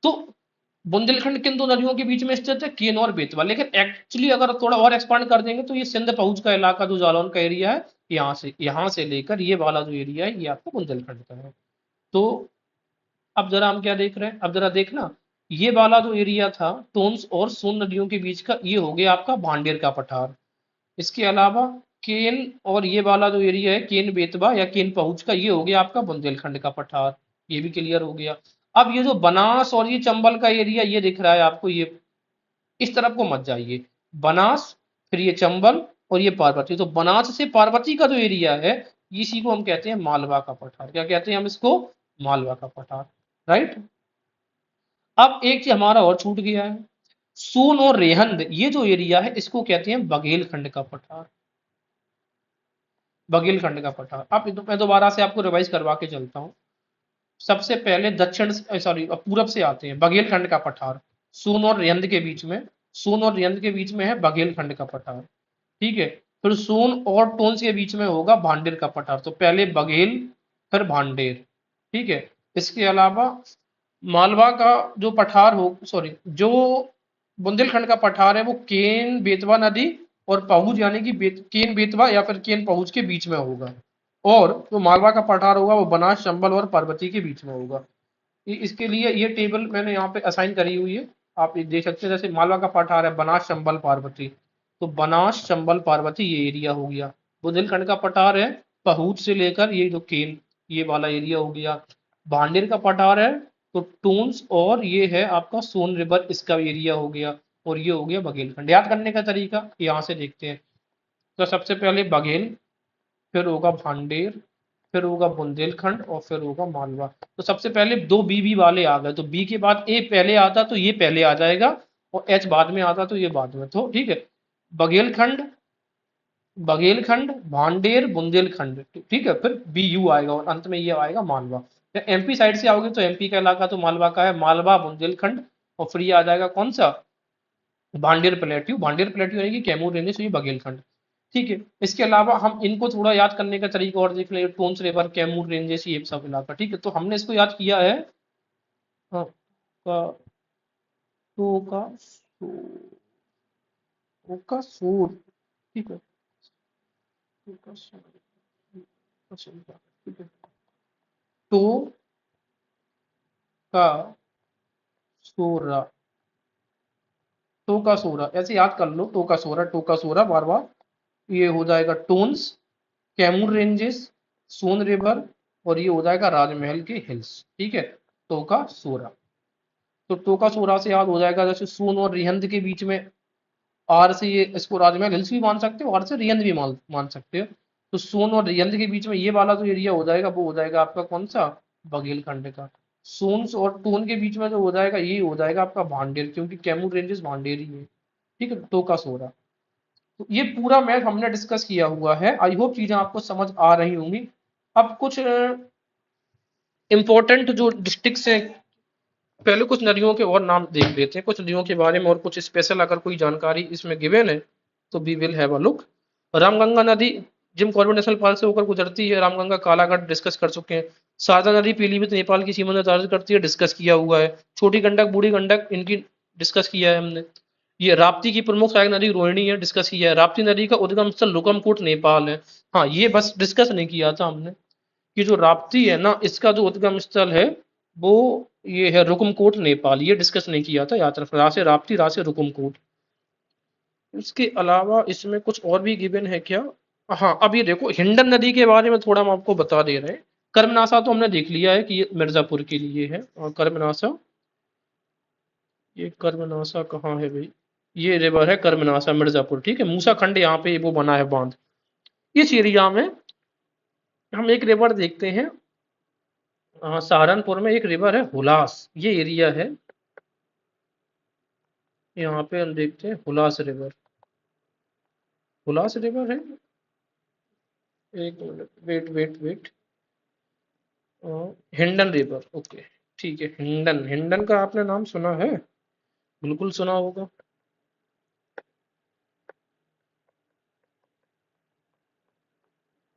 तो बुंदेलखंड किन दो नदियों के बीच में स्थित है, केन और बेतवा। लेकिन एक्चुअली अगर थोड़ा और एक्सपांड कर देंगे तो ये सिंध पहुंच का इलाका जो जालौन का एरिया है, यहाँ से लेकर ये वाला जो एरिया है ये आपका बुंदेलखंड का है। तो अब जरा हम क्या देख रहे हैं, अब जरा देखना, ये वाला जो एरिया था टोन्स और सोन नदियों के बीच का, ये हो गया आपका भांडेर का पठार। इसके अलावा केन और ये वाला जो एरिया है केन बेतवा या केन पहुंच का, ये हो गया आपका बुंदेलखंड का पठार, ये भी क्लियर हो गया। अब ये जो बनास और ये चंबल का एरिया ये दिख रहा है आपको, ये इस तरफ को मत जाइए, बनास फिर ये चंबल और ये पार्वती, तो बनास से पार्वती का जो एरिया है इसी को हम कहते हैं मालवा का पठार। क्या कहते हैं हम इसको? मालवा का पठार, राइट। अब एक चीज हमारा और छूट गया है, सोन और रेहंद, ये जो एरिया है इसको कहते हैं बघेलखंड का पठार, बघेलखंड का पठार। अब मैं दोबारा से आपको रिवाइज करवा के चलता हूँ। सबसे पहले दक्षिण, सॉरी पूरब से आते हैं, बघेलखंड का पठार, सोन और रेहंद के बीच में, सोन और रेहंद के बीच में है बघेलखंड का पठार, ठीक है। फिर सोन और टोंस के बीच में होगा भांडेर का पठार, तो पहले बघेल फिर भांडेर, ठीक है। इसके अलावा मालवा का जो पठार हो, सॉरी जो बुंदेलखंड का पठार है वो केन बेतवा नदी और पहुज यानी कि केन बेतवा या फिर केन पहुज के बीच में होगा, और जो मालवा का पठार होगा वो बनास चंबल और पार्वती के बीच में होगा। इसके लिए ये टेबल मैंने यहाँ पे असाइन करी हुई है, आप ये देख सकते हैं। जैसे मालवा का पठार है बनास चंबल पार्वती, तो बनास चंबल पार्वती ये एरिया हो गया। बुंदेलखंड का पठार है पहुज से लेकर ये जो केन, ये वाला एरिया हो गया। भांडेर का पठार है तो टून्स और ये है आपका सोन रिवर, इसका एरिया हो गया, और ये हो गया बघेलखंड। याद करने का तरीका यहाँ से देखते हैं, तो सबसे पहले बघेल, फिर होगा भांडेर, फिर होगा बुंदेलखंड और फिर होगा मालवा। तो सबसे पहले दो बी वाले आ गए, तो बी के बाद ए पहले आता तो ये पहले आ जाएगा, और एच बाद में आता तो ये बाद में, तो ठीक है। बघेलखंड, बघेलखंड, भांडेर, बुंदेलखंड, ठीक है। फिर बी यू आएगा और अंत में ये आएगा मालवा। एमपी साइड से आओगे तो एमपी का इलाका तो मालवा का है, मालवा बुंदेलखंड, और फिर ये आ जाएगा कौन सा? भांडेर प्लेट्यू, भांडेर प्लेट्यू यानी कि कैमूर रेंजेस, ये बघेलखंड, ठीक है। इसके अलावा हम इनको थोड़ा याद करने का तरीका और देख लें, टोन्स रिवर, कैमूर रेंजेस, ये सब इलाका, ठीक है। तो हमने इसको याद किया है, हाँ, का, तो का सूर, ठीक है, तो का सूर, ठीक है। तो का सोरा, तो का सोरा ऐसे याद कर लो, तो का सोरा, टो का सोरा बार बार, ये हो जाएगा टोन्स, कैमूर रेंजेस, सोन रिवर, और ये हो जाएगा राजमहल के हिल्स, ठीक है। टोका सोरा, तो टोका सोरा से याद हो जाएगा, जैसे सोन और रिहंद के बीच में आर से, ये इसको राजमहल हिल्स भी मान सकते हो, आर से रिहंद भी मान सकते हो। तो सोन और रिहंद के बीच में ये वाला जो एरिया हो जाएगा वो हो जाएगा आपका कौन सा? बघेलखंड का। सोन और टोन के बीच में जो हो जाएगा ये हो जाएगा आपका भांडेर, क्योंकि कैमूर रेंजेस भांडेर ही है, ठीक है। टोका सोरा, तो ये पूरा मैथ हमने डिस्कस किया हुआ है। आई होप चीजें आपको समझ आ रही होंगी। अब कुछ इंपॉर्टेंट जो डिस्ट्रिक्ट्स हैं, पहले कुछ नदियों के और नाम देख लेते हैं, कुछ नदियों के बारे में और कुछ स्पेशल अगर कोई जानकारी इसमें गिवन है तो we will have a look. Ramganga नदी जिम कॉर्बेट नेशनल पार्क से होकर गुजरती है। रामगंगा कालाघाट डिस्कस कर चुके हैं। शारदा नदी पीलीभीत नेपाल की सीमा निर्धारित करती है, डिस्कस किया हुआ है। छोटी गंडक, बूढ़ी गंडक, इनकी डिस्कस किया है हमने। ये राप्ती की प्रमुख सहायक नदी रोहिणी है, डिस्कस किया है। राप्ती नदी का उद्गम स्थल रुकमकोट नेपाल है, हाँ ये बस डिस्कस नहीं किया था हमने कि जो राप्ती है ना, इसका जो उद्गम स्थल है वो ये है रुकमकोट नेपाल, ये डिस्कस नहीं किया था, याद रखना, रासे राप्ती, रासे रुकमकोट। इसके अलावा इसमें कुछ और भी गिवन है क्या? हाँ, अब ये देखो हिंडन नदी के बारे में थोड़ा हम आपको बता दे रहे हैं। कर्मनाशा तो हमने देख लिया है कि ये मिर्जापुर के लिए है, और कर्मनाशा, ये कर्मनाशा कहाँ है भाई? ये रिवर है कर्मनाशा, मिर्जापुर, ठीक है। मूसा खंड यहाँ पे वो बना है बांध। इस एरिया में हम एक रिवर देखते हैं, सहारनपुर में एक रिवर है हुलास, ये एरिया है। यहाँ पे हम देखते हैं हुलास रिवर, हुलास रिवर है, एक minute, wait wait wait, Hindon river, okay, ठीक है। हिंडन, हिंडन का आपने नाम सुना है? बिल्कुल सुना होगा।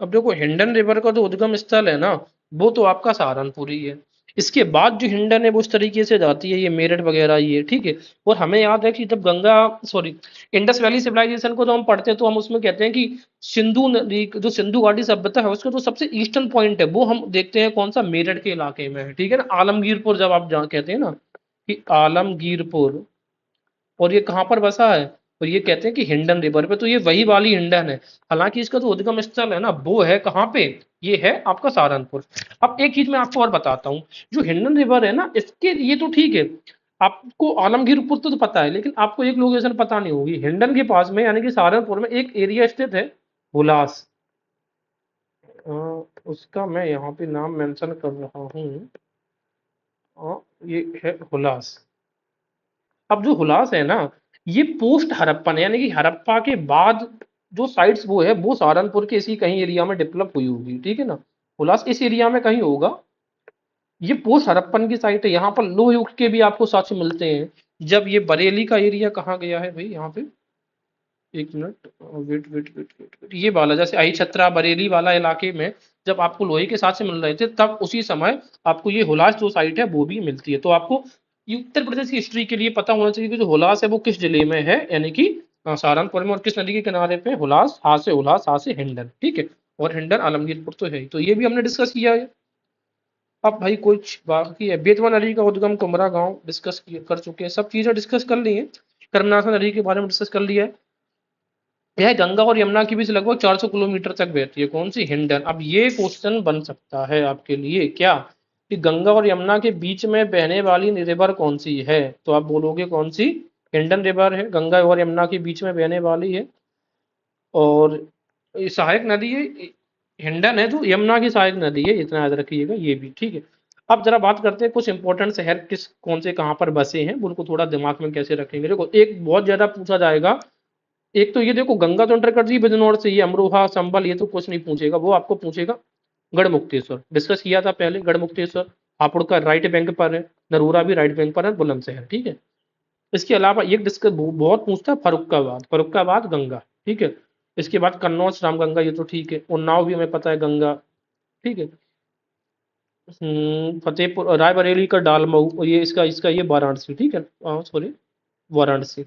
अब देखो हिंडन रिवर का जो उद्गम स्थल है ना, वो तो आपका सहारनपुर ही है। इसके बाद जो हिंडन है वो उस तरीके से जाती है, ये मेरठ वगैरह ये, ठीक है। और हमें याद है कि जब Ganga, sorry, Indus valley civilisation को जो हम पढ़ते हैं तो हम उसमें कहते हैं कि सिंधु नदी, जो सिंधु घाटी सभ्यता है उसका जो सबसे ईस्टर्न पॉइंट है वो हम देखते हैं कौन सा? मेरठ के इलाके में है, ठीक है ना। आलमगीरपुर, जब आप कहते हैं ना कि आलमगीरपुर, और ये कहाँ पर बसा है? और ये कहते हैं कि हिंडन रिवर पे, तो ये वही वाली हिंडन है। हालांकि इसका जो उद्गम स्थल है ना वो है कहाँ पे, ये है आपका सहारनपुर। अब एक चीज मैं आपको और बताता हूँ, जो हिंडन रिवर है ना इसके ये तो ठीक है, आपको आलमगीरपुर तो पता है, लेकिन आपको एक लोकेशन पता नहीं होगी हिंडन के पास में, यानी कि सहारनपुर में एक एरिया स्थित है, हुलास। अ, उसका मैं यहाँ पे नाम मेंशन कर रहा हूँ। ये है हुलास। अब जो हुलास है ना, ये पोस्ट हड़प्पन है, यानी कि हड़प्पा के बाद जो साइट्स वो है वो सहारनपुर के इसी कहीं एरिया में डेवलप हुई होगी, ठीक है ना। हुलास इस एरिया में कहीं होगा। ये पोस्ट हड़प्पन की साइट है, यहाँ पर लोह युग के भी आपको साक्ष्य मिलते हैं। जब ये बरेली का एरिया कहाँ गया है भाई, यहाँ पे एक मिनट, वेट, ये वाला जैसे आई छत्रा बरेली वाला इलाके में जब आपको लोहे के साथ से मिल रहे थे, तब उसी समय आपको ये हुलास जो साइट है वो भी मिलती है। तो आपको ये उत्तर प्रदेश की हिस्ट्री के लिए पता होना चाहिए कि जो हुलास है वो किस जिले में है, यानी कि सहारनपुर में, और किस नदी के किनारे पे हुलास, हुलास, हा से हिंडन, ठीक है। और हिंडन आलमगीरपुर तो है ही, तो ये भी हमने डिस्कस किया है। अब भाई कुछ बाकी है, बेतवा नदी का उद्गम कुमरा गांव डिस्कस कर चुके हैं, सब चीजें डिस्कस कर ली है। कर्मनाशा नदी के बारे में डिस्कस कर लिया है। यह गंगा और यमुना के बीच लगभग 400 किलोमीटर तक बहती है, कौन सी, हिंडन। अब ये क्वेश्चन बन सकता है आपके लिए क्या, कि गंगा और यमुना के बीच में बहने वाली रिवर कौन सी है, तो आप बोलोगे कौन सी, हिंडन रिवर है, गंगा और यमुना के बीच में बहने वाली है। और ये सहायक नदी है, हिंडन है जो यमुना की सहायक नदी है, इतना याद रखिएगा ये भी, ठीक है। अब जरा बात करते हैं कुछ इंपॉर्टेंट शहर किस कौन से कहाँ पर बसे हैं, उनको थोड़ा दिमाग में कैसे रखेंगे। देखो एक बहुत ज्यादा पूछा जाएगा, एक तो ये देखो गंगा तो एंटर कर दी बिजनौर से, ये अमरोहा संभल ये तो कुछ नहीं पूछेगा, वो आपको पूछेगा गढ़मुक्तेश्वर, डिस्कस किया था पहले, गढ़मुक्तेश्वर हापुड़ का राइट बैंक पर है, नरूरा भी राइट बैंक पर है, बुलंदशहर, ठीक है। इसके अलावा ये डिस्कस बहुत पूछता है फर्रुखाबाद, फर्रुखाबाद गंगा, ठीक है। इसके बाद कन्नौज रामगंगा, ये तो ठीक है, उन्नाव भी हमें पता है गंगा, ठीक है। फतेहपुर रायबरेली का डालमऊ, और ये इसका इसका ये वाराणसी, ठीक है, सॉरी वाराणसी।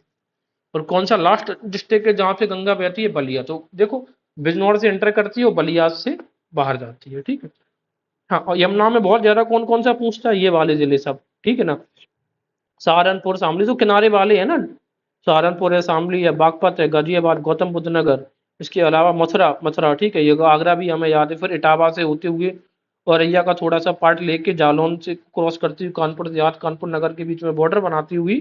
और कौन सा लास्ट डिस्ट्रिक्ट है जहाँ पे गंगा बहती है, बलिया। तो देखो बिजनौर से एंटर करती है और बलिया से बाहर जाती है, ठीक है। हाँ, और यमुना में बहुत ज्यादा कौन कौन सा पूछता है, ये वाले जिले सब, ठीक है ना। सहारनपुर शामली जो किनारे वाले हैं ना, सहारनपुर है, शामली है, बागपत है, गाजियाबाद, गौतम बुद्ध नगर। इसके अलावा मथुरा, मथुरा ठीक है, ये आगरा भी हमें याद है, फिर इटावा से होते हुए औरैया का थोड़ा सा पार्ट लेके जालौन से क्रॉस करती हुई कानपुर देहात, कानपुर नगर के बीच में बॉर्डर बनाती हुई,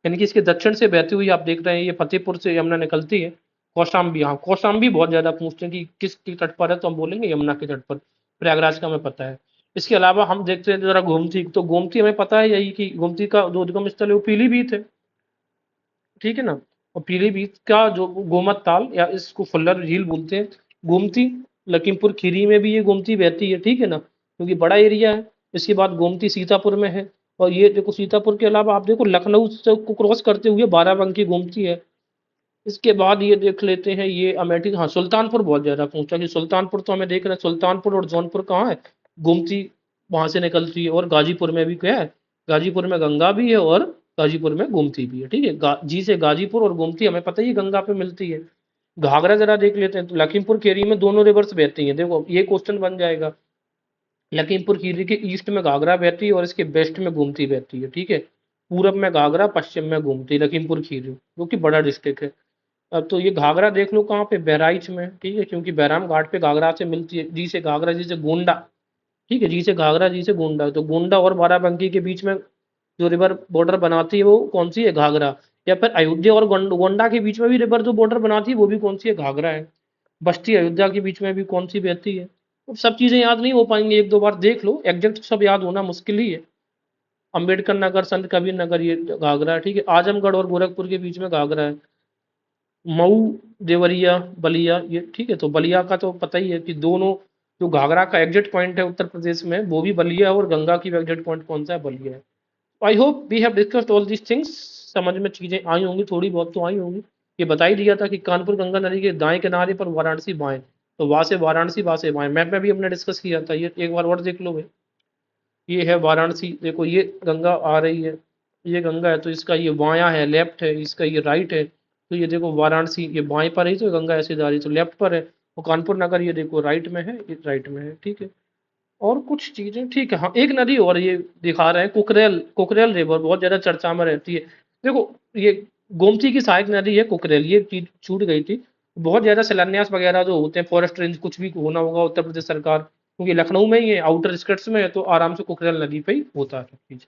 यानी कि इसके दक्षिण से बहती हुई आप देख रहे हैं, ये फतेहपुर से यमुना निकलती है। कौशाम्बी, हाँ कौशाम्बी बहुत ज्यादा पूछते हैं कि किसके तट पर है, तो हम बोलेंगे यमुना के तट पर, प्रयागराज का हमें पता है। इसके अलावा हम देखते हैं जरा गोमती, तो गोमती हमें पता है यही कि गोमती का जो उद्गम स्थल है वो पीलीभीत है, ठीक है ना। और पीलीभीत का जो गोमत ताल या इसको फुल्लर झील बोलते हैं, गोमती लखीमपुर खीरी में भी ये गोमती बहती है, ठीक है ना, क्योंकि बड़ा एरिया है। इसके बाद गोमती सीतापुर में है, और ये देखो सीतापुर के अलावा आप देखो लखनऊ से को क्रॉस करते हुए बाराबंकी गोमती है। इसके बाद ये देख लेते हैं, ये अमेठी, हाँ सुल्तानपुर बहुत ज्यादा पूछा कि सुल्तानपुर, तो हमें देख रहे हैं सुल्तानपुर और जौनपुर कहाँ है, गोमती वहां से निकलती है। और गाजीपुर में भी क्या है, गाजीपुर में गंगा भी है और गाजीपुर में गोमती भी है, ठीक है। जी से गाजीपुर और गोमती हमें पता ही है गंगा पे मिलती है। घाघरा जरा देख लेते हैं, तो लखीमपुर खीरी में दोनों रिवर्स बहती हैं, देखो ये क्वेश्चन बन जाएगा। लखीमपुर खीरी के ईस्ट में घाघरा बहती है और इसके वेस्ट में गोमती बहती है, ठीक है। पूरब में घाघरा, पश्चिम में गोमती, लखीमपुर खीरी जो कि बड़ा डिस्ट्रिक्ट है। अब तो ये घाघरा देख लो कहाँ पे, बहराइच में, ठीक है, क्योंकि बहराम घाट पे घाघरा से मिलती है, जी से घाघरा, जी से गोंडा, ठीक है, जी से घाघरा, जी से गोंडा, तो गोंडा और बाराबंकी के बीच में जो रिवर बॉर्डर बनाती है वो कौन सी है, घाघरा। या फिर अयोध्या और गोंडा के बीच में भी रिवर जो बॉर्डर बनाती है वो भी कौन सी है, घाघरा है। बस्ती अयोध्या के बीच में भी कौन सी बहती है। अब सब चीजें याद नहीं हो पाएंगी, एक दो बार देख लो, एग्जैक्ट सब याद होना मुश्किल ही है। अम्बेडकर नगर, संत कबीर नगर, ये घाघरा है, ठीक है। आजमगढ़ और गोरखपुर के बीच में घाघरा है। मऊ, देवरिया, बलिया, ये ठीक है। तो बलिया का तो पता ही है कि दोनों, जो घाघरा का एग्जिट पॉइंट है उत्तर प्रदेश में वो भी बलिया है, और गंगा की एग्जिट पॉइंट कौन सा है, बलिया है। I hope we have discussed all these things, समझ में चीजें आई होंगी, थोड़ी बहुत तो आई होंगी। ये बता ही दिया था कि कानपुर गंगा नदी के दाएं किनारे पर वाराणसी बाएं, तो वहां से वाराणसी, वहां से बाएं, मैप में भी हमने डिस्कस किया था, ये एक बार और देख लो भाई। ये है वाराणसी, देखो ये गंगा आ रही है, ये गंगा है, तो इसका ये बायां है, लेफ्ट है, इसका ये राइट है। तो ये देखो वाराणसी ये बाएं पर है, तो गंगा ऐसे जा रही है तो लेफ्ट पर है। और कानपुर नगर ये देखो राइट में है, ये राइट में है, ठीक है। और कुछ चीजें, ठीक है, हाँ एक नदी और ये दिखा रहे हैं, कुकरेल, कुकरेल रिवर बहुत ज्यादा चर्चा में रहती है। देखो ये गोमती की सहायक नदी है कुकरेल, ये चीज छूट गई थी। बहुत ज्यादा शिलान्यास वगैरह जो होते हैं, फॉरेस्ट रेंज कुछ भी होना होगा उत्तर प्रदेश सरकार, क्योंकि लखनऊ में ही है, आउटर स्कर्ट्स में है, तो आराम से कुकरेल नदी पे ही होता है सब चीज।